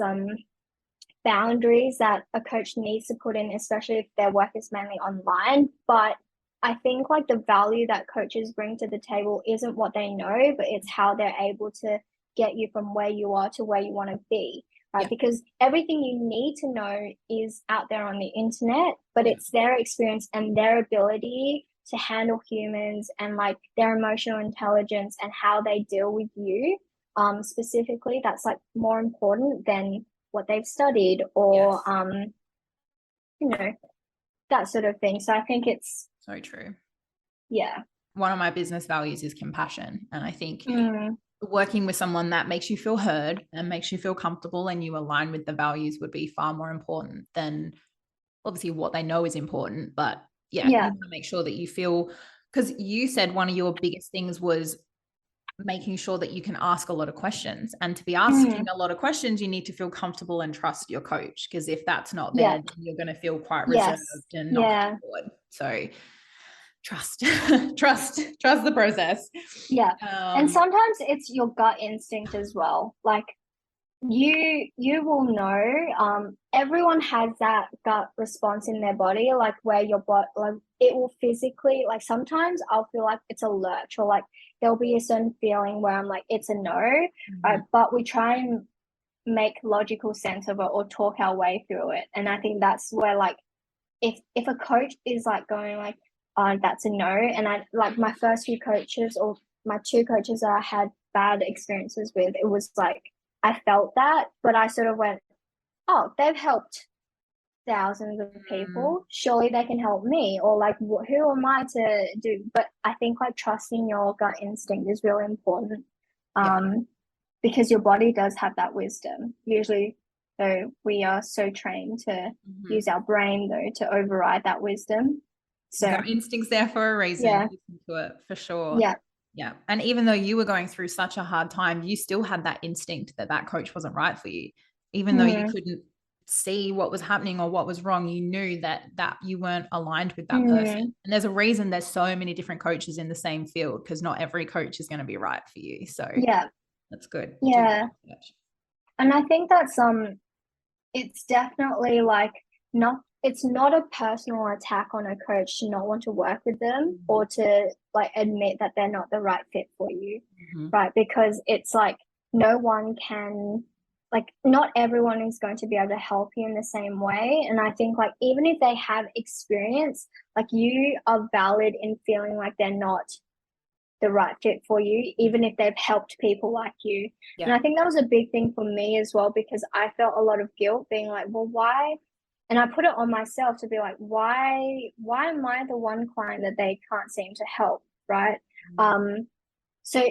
boundaries that a coach needs to put in, especially if their work is mainly online. But I think like the value that coaches bring to the table isn't what they know, but it's how they're able to get you from where you are to where you want to be. Right.
Yeah.
Because everything you need to know is out there on the internet, but
Yeah.
it's their experience and their ability to handle humans and like their emotional intelligence and how they deal with you specifically that's like more important than what they've studied or
Yes.
you know that sort of thing. So I think it's
So true.
yeah.
One of my business values is compassion. And I think
Mm.
working with someone that makes you feel heard and makes you feel comfortable and you align with the values would be far more important than obviously what they know is important. But yeah, you
Yeah.
want to make sure that you feel, because you said one of your biggest things was making sure that you can ask a lot of questions. And to be asking
Mm.
a lot of questions, you need to feel comfortable and trust your coach. Because if that's not there,
Yeah.
then you're going to feel quite reserved
Yes.
and not
Yeah.
comfortable. So trust, trust the process.
Yeah. And
Um,
sometimes it's your gut instinct as well, like you will know everyone has that gut response in their body like where your body like it will physically like sometimes I'll feel like it's a lurch or like there'll be a certain feeling where I'm like it's a no, right? But we try and make logical sense of it or talk our way through it. And I think that's where like if a coach is like going like that's a no, and I like my first few coaches or my two coaches that I had bad experiences with, it was like I felt that, but I sort of went, oh, they've helped thousands of
Mm,
people. Surely they can help me. Or like, who am I to do? But I think like trusting your gut instinct is really important.
yeah.
Um, because your body does have that wisdom. Usually, though, we are so trained to use
Mhm.
our brain though to override that wisdom. So
Gut instinct's there for a reason.
yeah,
Listen to it for sure.
yeah,
Yeah. And even though you were going through such a hard time, you still had that instinct that that coach wasn't right for you. Even though you
mm,
couldn't see what was happening or what was wrong, you knew that you weren't aligned with that person.
mm,
And there's a reason there's so many different coaches in the same field because not every coach is going to be right for you. So
yeah,
that's good. Do your
yeah.
research.
And I think that's it's definitely like not it's not a personal attack on a coach to not want to work with them
Mhm.
or to like admit that they're not the right fit for you,
Mhm.
right? Because it's like no one can like not everyone is going to be able to help you in the same way. And I think like even if they have experience, like you are valid in feeling like they're not the right fit for you, even if they've helped people like you. And
Yeah.
I think that was a big thing for me as well, because I felt a lot of guilt being like, well, why? And I put it on myself to be like, why am I the one client that they can't seem to help? Right. Um, so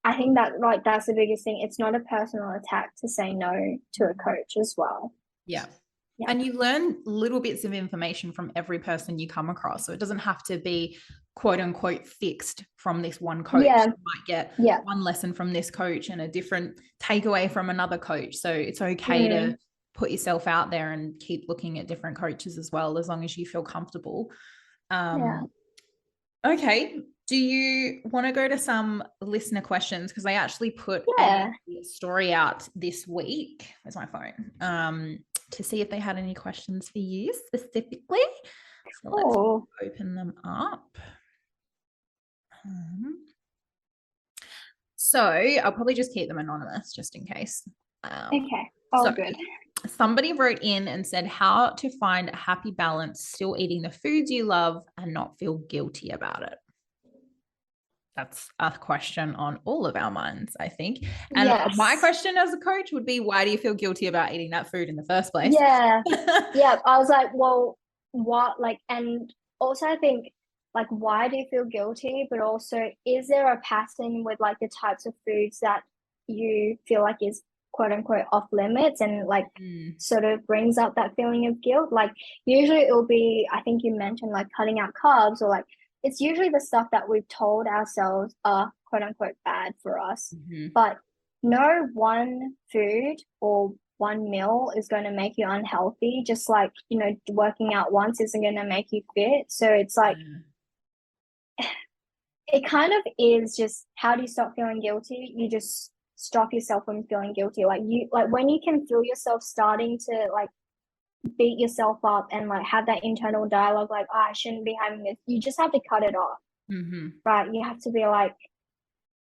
I think that like that's the biggest thing. It's not a personal attack to say no to a coach as well.
Yeah.
Yeah.
And you learn little bits of information from every person you come across. So it doesn't have to be quote unquote fixed from this one coach.
Yeah.
You might get
Yeah.
one lesson from this coach and a different takeaway from another coach. So it's okay to
Mm,
put yourself out there and keep looking at different coaches as well, as long as you feel comfortable.
yeah.
Um, okay. Do you want to go to some listener questions? Because I actually put a
Yeah.
story out this week. Where's my phone? To see if they had any questions for you specifically. So let's
Oh,
open them up. So I'll probably just keep them anonymous just in case.
okay.
So
Oh, good.
somebody wrote in and said how to find a happy balance, still eating the foods you love and not feel guilty about it. That's a question on all of our minds, I think. And my
Yes.
question as a coach would be, why do you feel guilty about eating that food in the first place?
Yeah. Yeah. I was like, well, what, like, and also I think, like, why do you feel guilty? But also, is there a pattern with like the types of foods that you feel like is quote unquote off limits and like
Mm,
sort of brings up that feeling of guilt? Like, usually it will be, I think you mentioned like cutting out carbs or like, it's usually the stuff that we've told ourselves are quote unquote bad for us.
mhm.
But no one food or one meal is going to make you unhealthy, just like, working out once isn't going to make you fit. So it's like,
Yeah.
it kind of is just how do you stop feeling guilty? You just stop yourself from feeling guilty. Like when you can feel yourself starting to like beat yourself up and like have that internal dialogue, like, oh, I shouldn't be having this, you just have to cut it off,
Mhm,
right? You have to be like,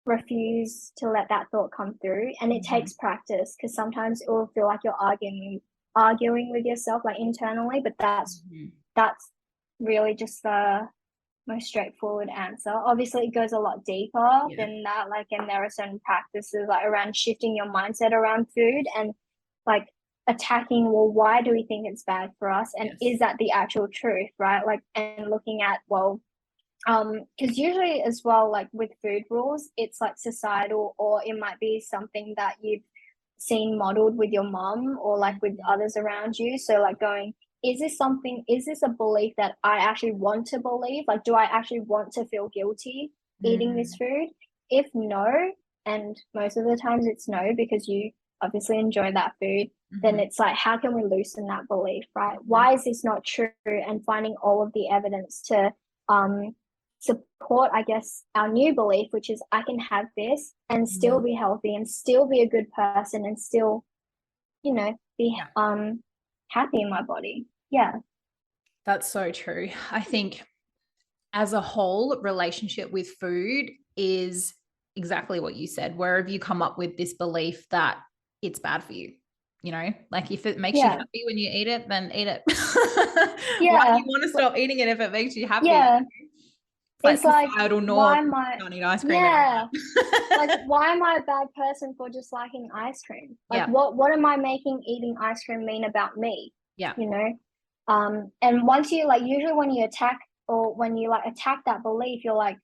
refuse to let that thought come through. And it
mhm,
takes practice because sometimes it will feel like you're arguing with yourself like internally, but
mhm.
that's really just the most straightforward answer. Obviously it goes a lot deeper
Yeah.
than that, like, and there are certain practices like around shifting your mindset around food and like attacking, well, why do we think it's bad for us, and
Yes.
is that the actual truth, right? Like, and looking at, well, because usually as well, like with food rules, it's like societal, or it might be something that you've seen modeled with your mom or like with
Mhm,
others around you. So like going, is this a belief that I actually want to believe? Like, do I actually want to feel guilty eating this
mhm,
food? If no, and most of the times it's no, because you obviously enjoy that food, then
mhm,
it's like, how can we loosen that belief, right?
mhm.
Why is this not true? And finding all of the evidence to um support, I guess, our new belief, which is I can have this and still
Mhm.
be healthy and still be a good person and still, be
Yeah,
happy in my body. Yeah.
that's so true. I think as a whole, relationship with food is exactly what you said. Where have you come up with this belief that it's bad for you? Like if it makes you
Yeah.
happy when you eat it, then eat it. Why do
Yeah.
you want to stop eating it if it makes you happy?
Yeah.
It's like
It's like,
societal
why
norm.
am I,
Can't eat ice cream
yeah, like,
anymore.
why am I a bad person for just liking ice cream? Like,
Yeah.
what am I making eating ice cream mean about me?
Yeah.
You know? And once you like, usually when you attack or when you like attack that belief, you're like,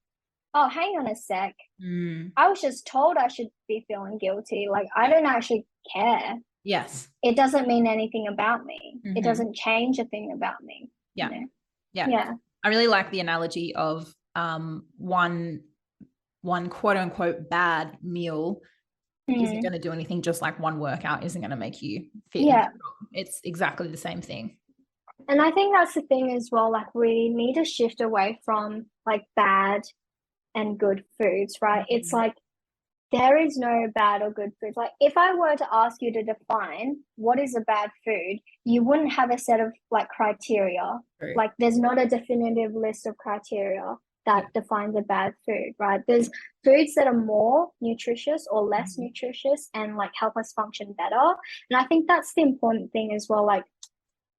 oh, hang on a sec.
Mm.
I was just told I should be feeling guilty. Like, I
Yeah.
don't actually care.
Yes.
It doesn't mean anything about me. It
Mm-hmm.
doesn't change a thing about me, you
Yeah.
know?
Yeah.
Yeah.
I really like the analogy of one quote unquote bad meal isn't
Mm.
going to do anything, just like one workout isn't going to make you fit and
Yeah.
strong. It's exactly the same thing.
And I think that's the thing as well. Like, we need to shift away from like bad and good foods, right? It's
Mm-hmm.
like there is no bad or good foods. Like, if I were to ask you to define what is a bad food, you wouldn't have a set of like criteria.
True.
Like, there's not a definitive list of criteria that
Yeah.
defines a bad food, right? There's foods that are more nutritious or less
Mm-hmm.
nutritious and like help us function better. And I think that's the important thing as well. Like,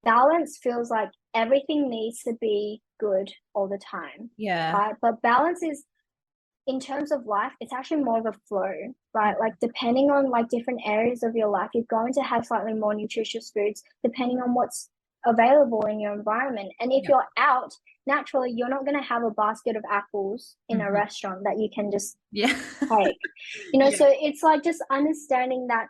balance feels like everything needs to be good all the time,
Yeah.
right? But balance is, in terms of life, it's actually more of a flow, right? Like, depending on like different areas of your life, you're going to have slightly more nutritious foods depending on what's available in your environment. And if
Yeah.
you're out, naturally, you're not going to have a basket of apples in a
Mm-hmm.
restaurant that you can just
Yeah.
take. You know,
Yeah.
so it's like just understanding that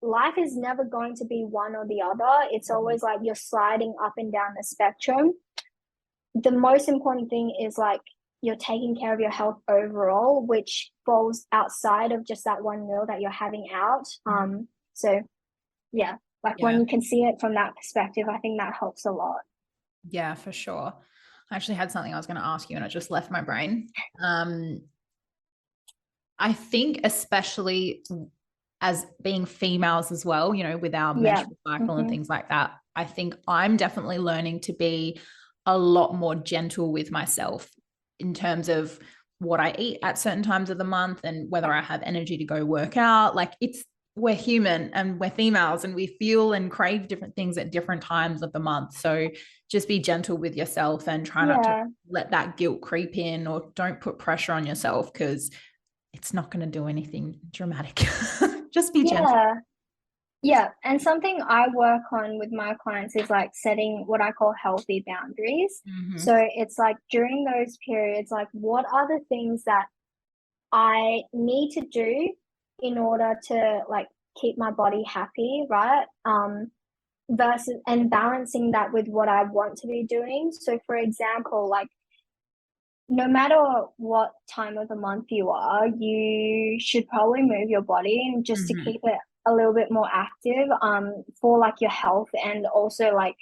life is never going to be one or the other. It's
Mm-hmm.
always like you're sliding up and down the spectrum. The most important thing is like you're taking care of your health overall, which falls outside of just that one meal that you're having out. So yeah, like when
Yeah.
you can see it from that perspective, I think that helps a lot.
Yeah, for sure. I actually had something I was going to ask you and it just left my brain. Um, I think, especially as being females as well, you know, with our
Yeah.
menstrual cycle and
Mm-hmm.
things like that, I think I'm definitely learning to be a lot more gentle with myself in terms of what I eat at certain times of the month and whether I have energy to go work out. Like, we're human and we're females and we feel and crave different things at different times of the month. So just be gentle with yourself and try not to
Yeah.
let that guilt creep in, or don't put pressure on yourself because it's not going to do anything dramatic. Just be gentle.
Yeah. Yeah, and something I work on with my clients is like setting what I call healthy boundaries.
Mm-hmm.
So it's like during those periods, like what are the things that I need to do in order to like keep my body happy, right? Versus and balancing that with what I want to be doing. So for example, like no matter what time of the month you are, you should probably move your body and just to
Mm-hmm.
keep it a little bit more active for like your health and also like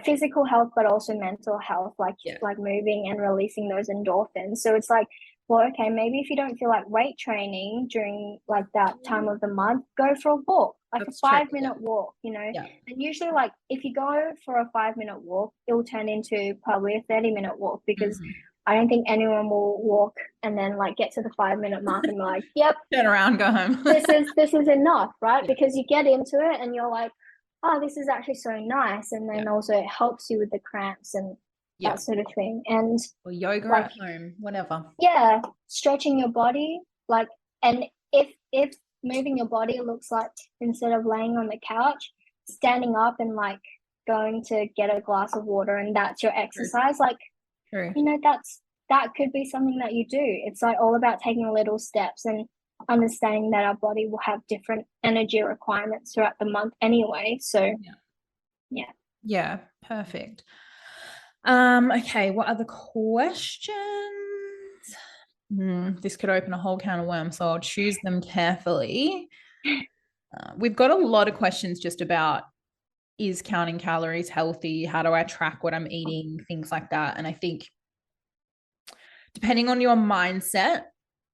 physical health but also mental health,
Yeah.
like moving and releasing those endorphins. So it's like, well, okay, maybe if you don't feel like weight training during like that time of the month, go for a walk, like a
That's true.
5 minute walk, you know.
Yeah.
And usually like if you go for a 5 minute walk, it'll turn into probably a 30 minute walk because
Mm-hmm.
I don't think anyone will walk and then like get to the 5 minute mark and be like, yep,
Turn around, go home.
this is enough, right?
Yeah.
Because you get into it and you're like, oh, this is actually so nice. And
Yeah.
then also it helps you with the cramps and
Yeah.
that sort of thing. And
Or yoga
like,
at home, whatever.
yeah, stretching your body, like, and if moving your body looks like instead of laying on the couch, standing up and like going to get a glass of water and that's your
True.
exercise, like,
True.
you know, that could be something that you do. It's like all about taking little steps and understanding that our body will have different energy requirements throughout the month anyway. So
Yeah.
yeah.
Yeah. Perfect. Okay, what other questions? This could open a whole can of worms, so I'll choose them carefully. We've got a lot of questions just about, is counting calories healthy? How do I track what I'm eating? Things like that. And I think depending on your mindset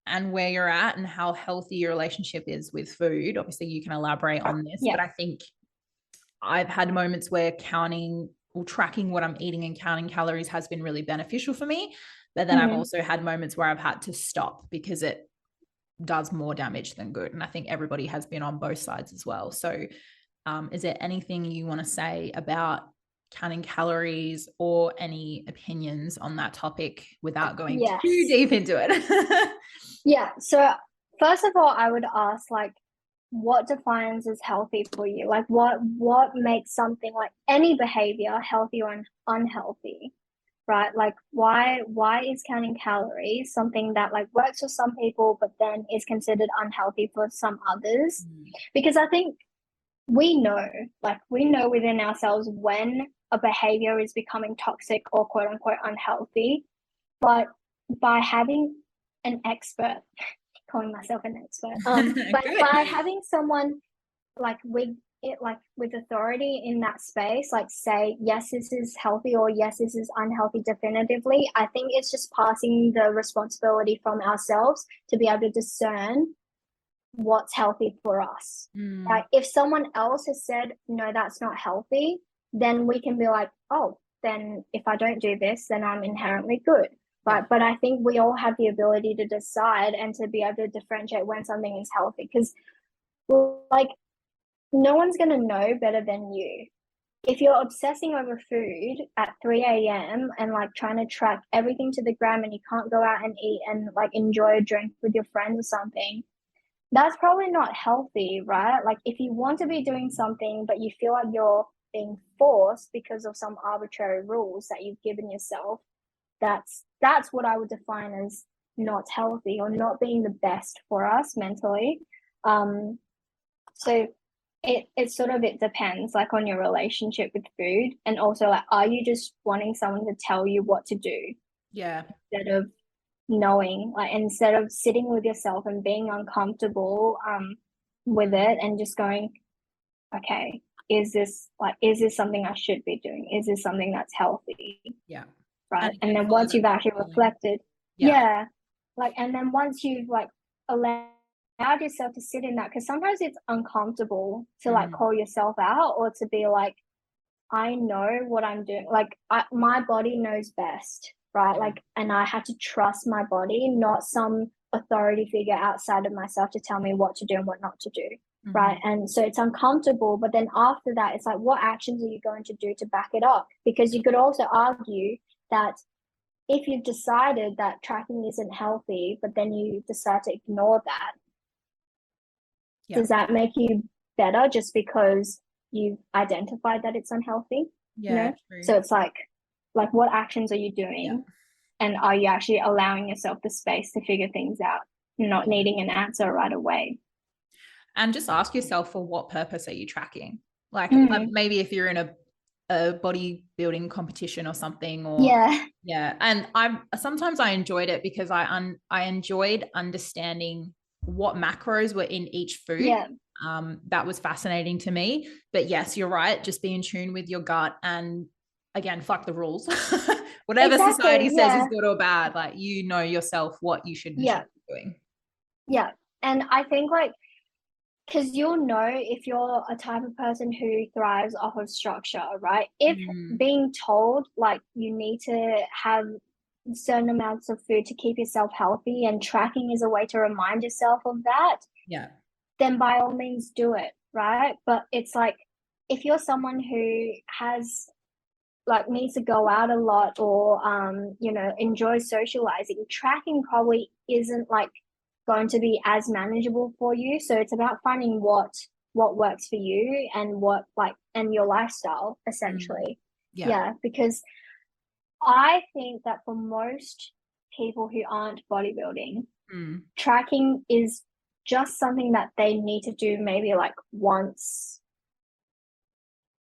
and where you're at and how healthy your relationship is with food, obviously you can elaborate on this,
Yeah.
but I think I've had moments where counting or tracking what I'm eating and counting calories has been really beneficial for me. But then I've
Mm-hmm.
also had moments where I've had to stop because it does more damage than good. And I think everybody has been on both sides as well. So, is there anything you want to say about counting calories or any opinions on that topic without going too
Yes.
deep into it?
Yeah. So first of all, I would ask like what defines as healthy for you? Like what makes something like any behavior healthy or unhealthy? Right? Like why is counting calories something that like works for some people but then is considered unhealthy for some others? Because I think we know within ourselves when a behavior is becoming toxic or quote unquote unhealthy, but by having an expert, calling myself an expert, but
Good.
by having someone like with it, like with authority in that space, like say, yes, this is healthy or yes, this is unhealthy definitively, I think it's just passing the responsibility from ourselves to be able to discern what's healthy for us. Right? If someone else has said, no, that's not healthy, then we can be like, oh, then if I don't do this, then I'm inherently good. Right.
Yeah.
But I think we all have the ability to decide and to be able to differentiate when something is healthy because, like, no one's going to know better than you. If you're obsessing over food at 3 a.m. and like trying to track everything to the gram and you can't go out and eat and like enjoy a drink with your friends or something, that's probably not healthy, right? Like if you want to be doing something, but you feel like you're being forced because of some arbitrary rules that you've given yourself, that's what I would define as not healthy or not being the best for us mentally. So it sort of it depends like on your relationship with food and also like are you just wanting someone to tell you what to do
Yeah.
instead of knowing like instead of sitting with yourself and being uncomfortable with it and just going okay is this something I should be doing, is this something that's healthy,
Yeah.
right?
And
And
again,
then
follow
once
that
you've
gut
actually
feeling.
reflected,
Yeah.
yeah, like and then once you've like allowed yourself to sit in that because sometimes it's uncomfortable to like call yourself out or to be like I know what I'm doing. Like my body knows best, right?
Yeah.
Like, and I had to trust my body, not some authority figure outside of myself to tell me what to do and what not to do, right? And so it's uncomfortable. But then after that, it's like, what actions are you going to do to back it up? Because you could also argue that if you've decided that tracking isn't healthy, but then you decide to ignore that,
Yeah.
does that make you better just because you've identified that it's unhealthy? You
Yeah.
know?
True.
So it's like what actions are you
Yeah.
doing? And are you actually allowing yourself the space to figure things out, not
Yeah.
needing an answer right away?
And just ask yourself for what purpose are you tracking? Like
Mm,
maybe if you're in a bodybuilding competition or something, or
yeah,
yeah. And sometimes I enjoyed it because I enjoyed understanding what macros were in each food.
yeah,
That was fascinating to me. But yes, you're right. Just be in tune with your gut and again, fuck the rules. Whatever society
exactly.
says is
Yeah,
good or bad, like you know yourself what you should and
yeah,
shouldn't be doing.
yeah. And I think like because you'll know if you're a type of person who thrives off of structure, right? If being told like you need to have certain amounts of food to keep yourself healthy and tracking is a way to remind yourself of that,
Yeah.
then by all means do it, right? But it's like if you're someone who has like needs to go out a lot or you know enjoys socializing, tracking probably isn't like going to be as manageable for you, so it's about finding what works for you and what like and your lifestyle essentially.
Yeah.
Yeah, because I think that for most people who aren't bodybuilding, tracking is just something that they need to do maybe like once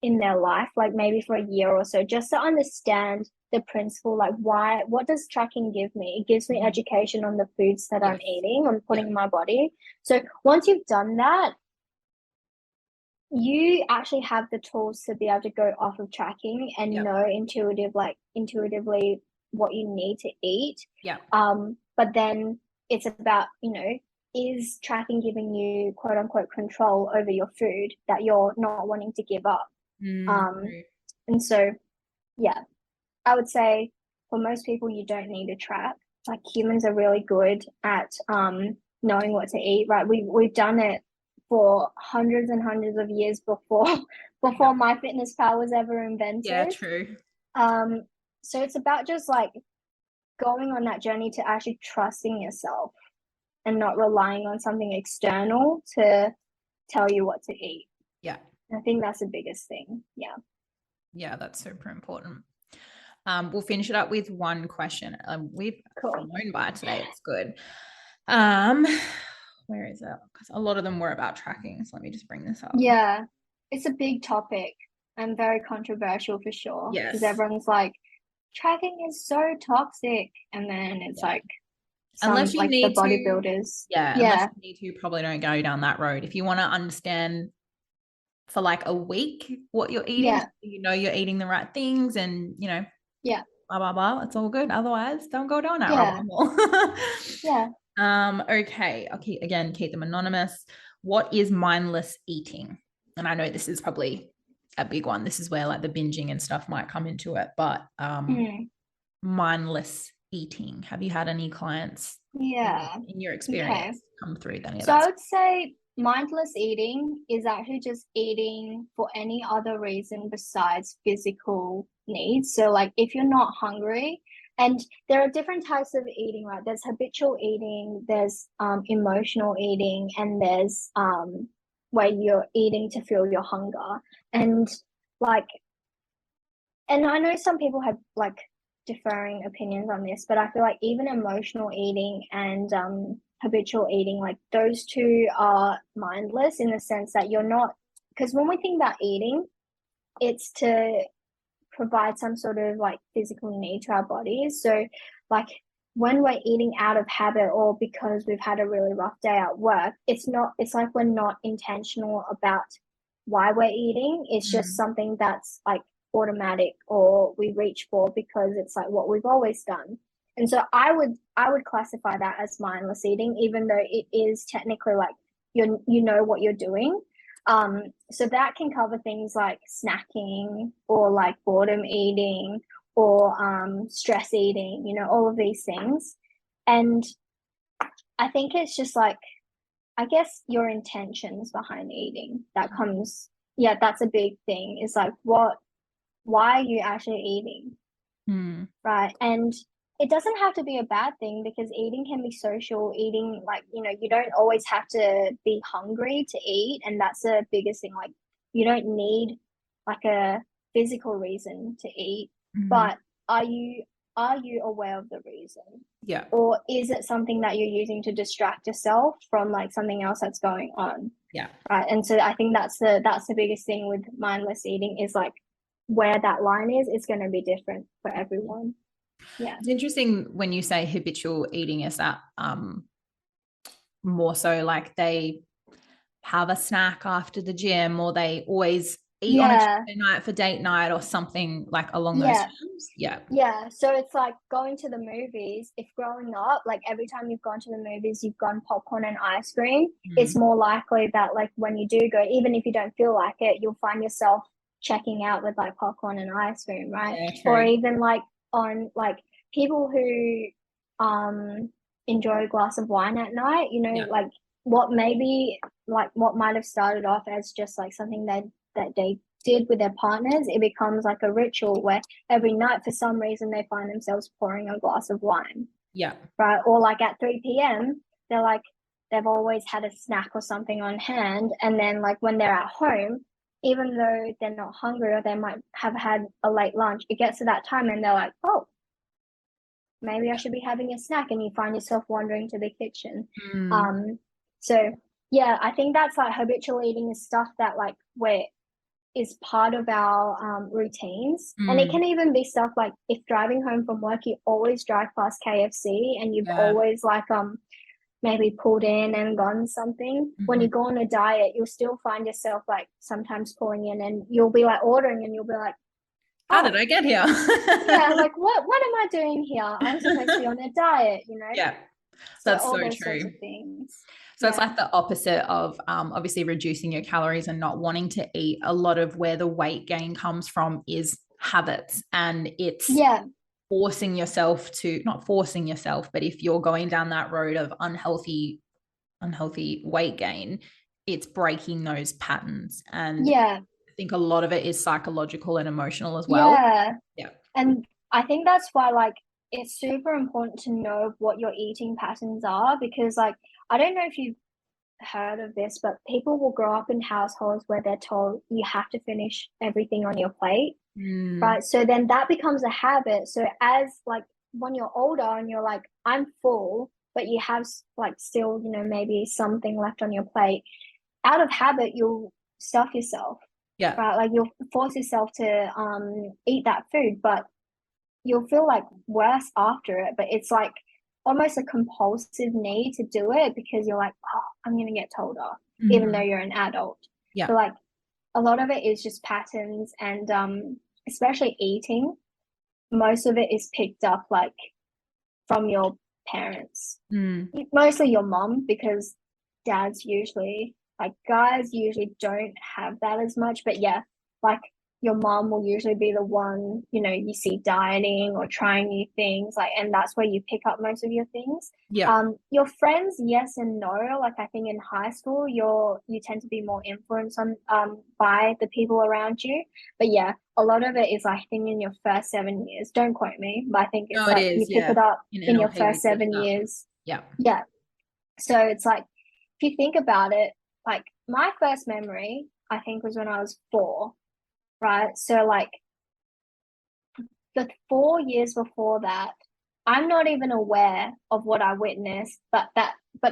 in their life, like maybe for a year or so, just to understand the principle, like why, what does tracking give me? It gives me education on the foods that I'm
Yes.
eating, I'm
Yeah.
putting in my body. So once you've done that, you actually have the tools to be able to go off of tracking and
Yeah.
know intuitively what you need to eat.
Yeah.
But then it's about, you know, is tracking giving you quote unquote control over your food that you're not wanting to give up? Um,
True.
and so, yeah, I would say for most people, you don't need a track. Like humans are really good at knowing what to eat, right? We've done it for hundreds and hundreds of years before before MyFitnessPal was ever
Yeah,
invented.
true.
Um, so it's about just like going on that journey to actually trusting yourself and not relying on something external to tell you what to eat.
Yeah.
I think that's the biggest thing. Yeah.
Yeah, that's super important. We'll finish it up with one question. We've
Cool.
flown by today. It's good. Where is it? Because a lot of them were about tracking. So let me just bring this up.
Yeah. It's a big topic and very controversial for sure. Because
Yes.
everyone's like, tracking is so toxic. And then it's like some
Unless you
like the
need to,
bodybuilders.
unless
Yeah.
you need to, probably don't go down that road. If you want to understand for like a week what you're eating,
Yeah.
so you know you're eating the right things and,
Yeah.
blah, blah, blah, it's all good. Otherwise, don't go down that
Yeah.
rabbit hole.
Yeah.
Okay. Okay. Again, keep them anonymous. What is mindless eating? And I know this is probably a big one. This is where like the binging and stuff might come into it, but mindless eating. Have you had any clients
Yeah.
in your
Okay.
experience come through any of
So
that
I
stuff?
would say mindless eating is actually just eating for any other reason besides physical needs. So like if you're not hungry, and there are different types of eating, right? There's habitual eating, there's emotional eating, and there's where you're eating to feel your hunger. And like and I know some people have like differing opinions on this, but I feel like even emotional eating and habitual eating, like those two are mindless in the sense that you're not, because when we think about eating, it's to provide some sort of like physical need to our bodies. So, like when we're eating out of habit or because we've had a really rough day at work, it's like we're not intentional about why we're eating. It's just something that's like automatic or we reach for because it's like what we've always done. And so I would classify that as mindless eating, even though it is technically like you know what you're doing. So that can cover things like snacking or like boredom eating or stress eating, all of these things. And I think it's just like, I guess your intentions behind eating that comes, yeah, that's a big thing. Is like, why are you actually eating? Right. And it doesn't have to be a bad thing because eating can be social. Eating, like, you don't always have to be hungry to eat. And that's the biggest thing. Like, you don't need like a physical reason to eat, but are you aware of the reason?
Yeah.
Or is it something that you're using to distract yourself from like something else that's going on?
Yeah.
Right. And so I think that's the biggest thing with mindless eating is like where that line is, it's going to be different for everyone. Yeah.
It's interesting when you say habitual eating, is that more so like they have a snack after the gym or they always eat on a
Yeah.
Tuesday night for date night or something like along those
Yeah.
terms? Yeah.
Yeah. So it's like going to the movies. If growing up, like every time you've gone to the movies, you've gone popcorn and ice cream, it's more likely that like when you do go, even if you don't feel like it, you'll find yourself checking out with like popcorn and ice cream, right?
Yeah,
Or
true.
even like on like people who enjoy a glass of wine at night,
Yeah.
like what might have started off as just like something that they did with their partners, it becomes like a ritual where every night for some reason they find themselves pouring a glass of wine,
Yeah.
right? Or like at 3 p.m. they're like they've always had a snack or something on hand, and then like when they're at home, even though they're not hungry or they might have had a late lunch, it gets to that time and they're like, oh, maybe I should be having a snack, and you find yourself wandering to the kitchen. So yeah, I think that's like habitual eating is stuff that like we're is part of our routines. And it can even be stuff like if driving home from work, you always drive past KFC and you've
Yeah.
always like maybe pulled in and gone something. When you go on a diet, you'll still find yourself like sometimes pulling in and you'll be like ordering and you'll be like,
How did I get here?
yeah, like what am I doing here? I'm supposed to be on a diet,
Yeah.
So
That's
all
so
those sorts
true.
of things.
So it's like the opposite of obviously reducing your calories and not wanting to eat. A lot of where the weight gain comes from is habits, and it's forcing yourself to, not forcing yourself, but if you're going down that road of unhealthy weight gain, it's breaking those patterns. And the think a lot of it is psychological and emotional as well.
Yeah.
Yeah.
And I think that's why like it's super important to know what your eating patterns are because like I don't know if you've heard of this, but people will grow up in households where they're told you have to finish everything on your plate,
Mm,
right? So then that becomes a habit. So as like when you're older and you're like, I'm full, but you have like still, maybe something left on your plate, out of habit, you'll stuff yourself,
yeah.
right? Like you'll force yourself to eat that food, but you'll feel like worse after it. But it's like almost a compulsive need to do it because you're like, oh, I'm gonna get told off, even though
Mhm.
you're an adult.
Yeah.
So like a lot of it is just patterns and especially eating, most of it is picked up like from your parents,
Mm.
mostly your mom, because dads usually, like guys usually don't have that as much. But yeah, like your mom will usually be the one, you see dieting or trying new things, like, and that's where you pick up most of your things.
Yeah.
Your friends, yes and no. Like I think in high school, you tend to be more influenced on by the people around you. But yeah, a lot of it is I think in your first 7 years. Don't quote me, but I think
No,
it's
it
like you
is.
pick
Yeah.
it up
In
in your
NLP, we
first
teach
seven
that.
years.
Yeah.
Yeah. So it's like if you think about it, like my first memory, I think was when I was 4, right? So like the 4 years before that, I'm not even aware of what I witnessed, but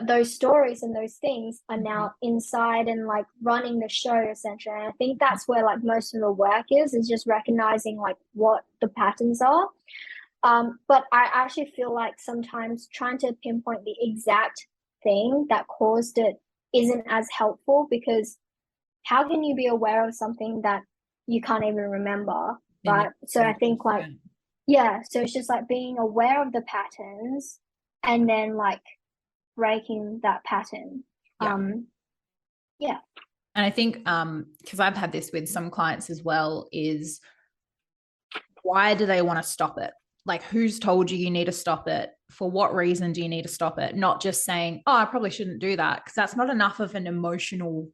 those stories and those things are
Mhm.
now inside and like running the show essentially. And I think that's where like most of the work is just recognizing like what the patterns are. But I actually feel like sometimes trying to pinpoint the exact thing that caused it isn't as helpful because how can you be aware of something that you can't even remember,
In your
right? So I think
subconscious.
like,
Yeah.
yeah, so it's just like being aware of the patterns and then like breaking that pattern.
Yeah.
Yeah,
And I think because I've had this with some clients as well, is why do they want to stop it? Like, who's told you you need to stop it? For what reason do you need to stop it? Not just saying, oh, I probably shouldn't do that, because that's not enough of an emotional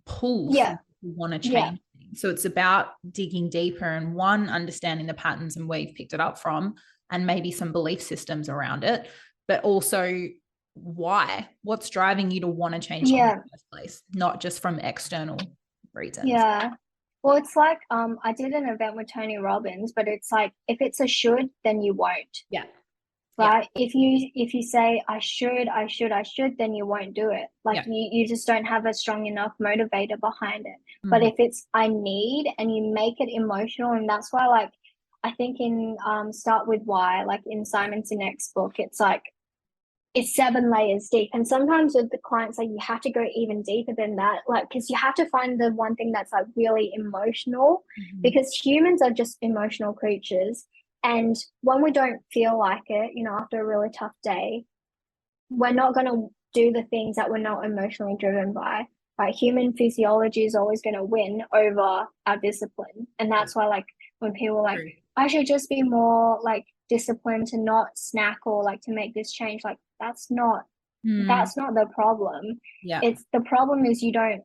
pull for
yeah,
you to want to
yeah,
change things. So it's about digging deeper and one, understanding the patterns and where you've picked it up from, and maybe some belief systems around it, but also why? What's driving you to want to change in the
yeah,
first place, not just from external reasons.
yeah. Well, it's like I did an event with Tony Robbins, but it's like if it's a should, then you won't.
Yeah. Yeah.
Right? If you say I should, then you won't do it. Like
Yeah.
you just don't have a strong enough motivator behind it. But
Mhm.
if it's I need and you make it emotional, and that's why like I think in Start With Why, like in Simon Sinek's book, it's like it's 7 layers deep. And sometimes with the clients, like you have to go even deeper than that, like because you have to find the one thing that's like really emotional,
Mhm.
because humans are just emotional creatures. And when we don't feel like it, after a really tough day, we're not going to do the things that we're not emotionally driven by. Right? Human physiology is always going to win over our discipline. And
Yeah.
that's why, like, when people are like,
True.
I should just be more like disciplined to not snack or like to make this change, like,
Mm,
that's not the problem.
yeah.
It's the problem is you don't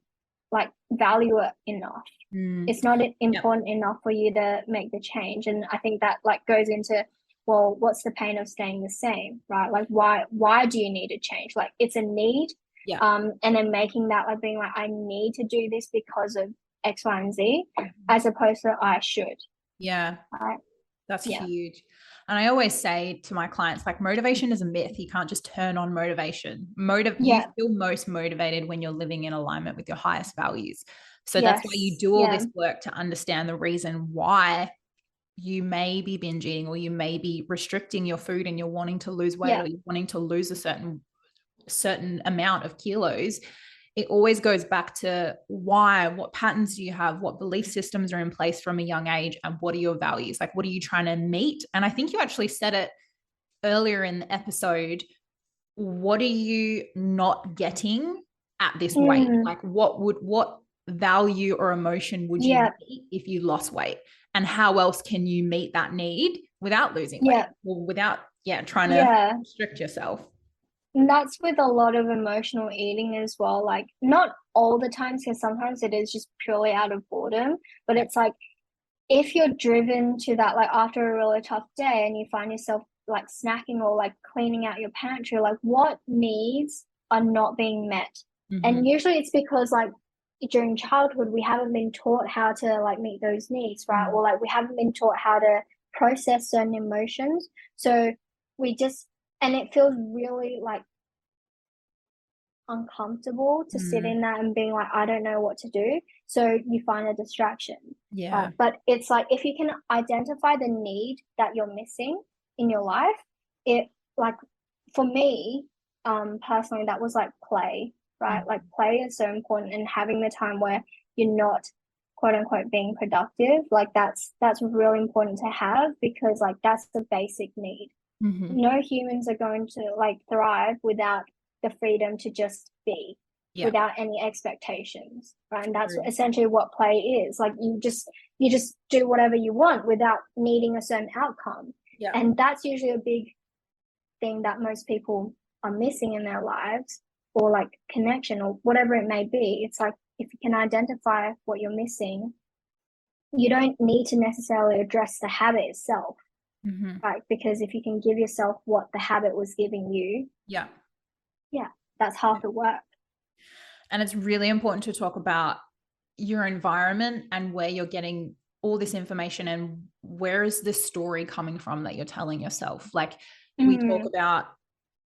like value it enough.
Mm,
It's not
yeah.
important enough for you to make the change. And I think that like goes into, well, what's the pain of staying the same, right? Like why do you need to change? Like it's a need.
Yeah.
And then making that like being like, I need to do this because of X, Y, and Z,
Mhm.
as opposed to I should.
Yeah.
Right.
That's
Yeah.
huge. And I always say to my clients, like motivation is a myth. You can't just turn on motivation. You
Yeah.
feel most motivated when you're living in alignment with your highest values. So that's why you
Yes.
do all
Yeah.
this work to understand the reason why you may be binge eating or you may be restricting your food and you're wanting to lose weight
Yeah.
or you're wanting to lose a certain amount of kilos. It always goes back to why, what patterns do you have, what belief systems are in place from a young age, and what are your values? Like, what are you trying to meet? And I think you actually said it earlier in the episode. What are you not getting at this weight?
Mm,
Like, what value or emotion would you
yeah.
meet if you lost weight? And how else can you meet that need without losing weight
Yeah.
or without, yeah, trying to
Yeah.
restrict yourself?
And that's with a lot of emotional eating as well. Like, not all the times, because sometimes it is just purely out of boredom, but
Yeah.
it's like if you're driven to that, like after a really tough day and you find yourself like snacking or like cleaning out your pantry, like what needs are not being met?
Mm-hmm.
And usually it's because like during childhood, we haven't been taught how to like meet those needs, right?
Mm.
Or like we haven't been taught how to process certain emotions. So we just, and it feels really like uncomfortable to sit
Mm.
in that and being like, I don't know what to do. So you find a distraction.
Yeah.
But it's like if you can identify the need that you're missing in your life, it like for me, personally, that was like play, right? Like
Mm.
play is so important and having the time where you're not quote unquote being productive, like that's really important to have because like that's the basic need.
Mm-hmm.
No humans are going to like thrive without the freedom to just be
Yeah.
without any expectations, right? And that's
True.
essentially what play is. Like you just do whatever you want without needing a certain outcome.
Yeah.
And that's usually a big thing that most people are missing in their lives or like connection or whatever it may be. It's like if you can identify what you're missing, you don't need to necessarily address the habit itself,
Mm-hmm.
right? Because if you can give yourself what the habit was giving you,
Yeah.
yeah, that's half the work.
And it's really important to talk about your environment and where you're getting all this information and where is this story coming from that you're telling yourself. Like we talk
Mm,
about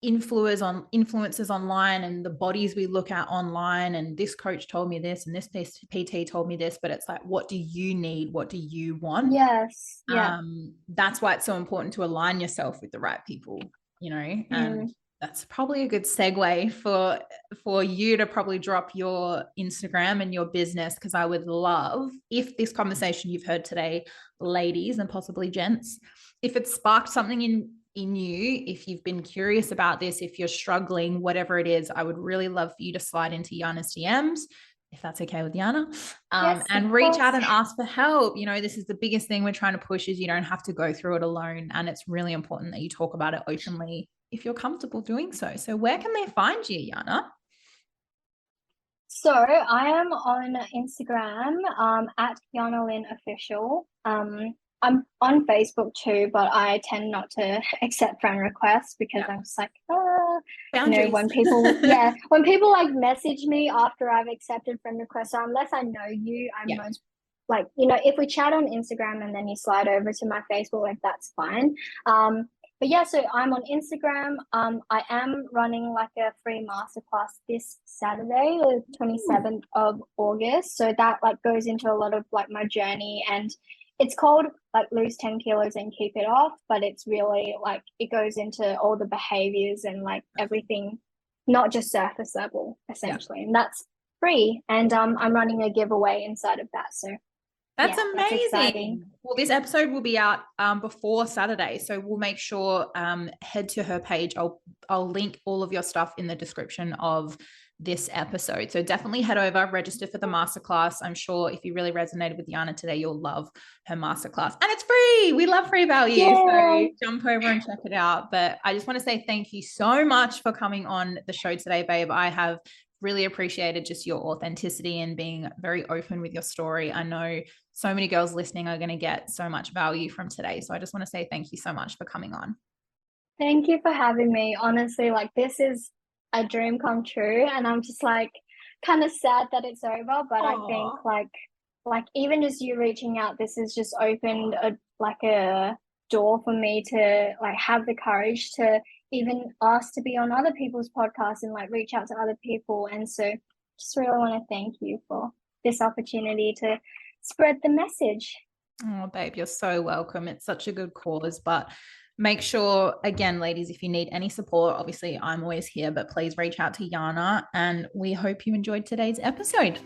influencers online and the bodies we look at online and this coach told me this and this PT told me this, but it's like, what do you need? What do you want?
yes, yeah.
That's why it's so important to align yourself with the right people, and
Mm,
that's probably a good segue for you to probably drop your Instagram and your business, because I would love if this conversation you've heard today, ladies and possibly gents, if it sparked something in you, if you've been curious about this, if you're struggling, whatever it is, I would really love for you to slide into Yana's DMs, if that's okay with Yana,
yes, of
and reach
course.
out and ask for help. This is the biggest thing we're trying to push, is you don't have to go through it alone. And it's really important that you talk about it openly if you're comfortable doing so. So where can they find you, Yana?
So I am on Instagram at Yana Lin official. I'm on Facebook too, but I tend not to accept friend requests because
Yeah.
I'm just like,
Boundaries.
when people, yeah, when people like message me after I've accepted friend requests, so unless I know you, I'm
Yeah.
most like, if we chat on Instagram and then you slide over to my Facebook, like that's fine. But yeah, so I'm on Instagram. I am running like a free masterclass this Saturday, the
Ooh.
27th of August. So that like goes into a lot of like my journey, and it's called like lose 10 kilos and keep it off, but it's really like it goes into all the behaviors and like everything, not just surface level
Yeah.
essentially. And that's free. And I'm running a giveaway inside of that. So
That's
yeah, that's exciting.
amazing. Well, this episode will be out before Saturday, so we'll make sure head to her page. I'll link all of your stuff in the description of this episode. So definitely head over, register for the masterclass. I'm sure if you really resonated with Yana today, you'll love her masterclass, and it's free. We love free value, so
Yay.
jump over and check it out. But I just want to say thank you so much for coming on the show today, babe. I have really appreciated just your authenticity and being very open with your story. I know so many girls listening are going to get so much value from today. So I just want to say thank you so much for coming on.
Thank you for having me. Honestly, like this is a dream come true, and I'm just like kind of sad that it's over, but I think
Oh,
like even just you reaching out, this has just opened a door for me to like have the courage to even ask to be on other people's podcasts and like reach out to other people. And so just really want to thank you for this opportunity to spread the message.
oh, babe, you're so welcome. It's such a good cause. But make sure, again, ladies, if you need any support, obviously I'm always here, but please reach out to Yana. And we hope you enjoyed today's episode.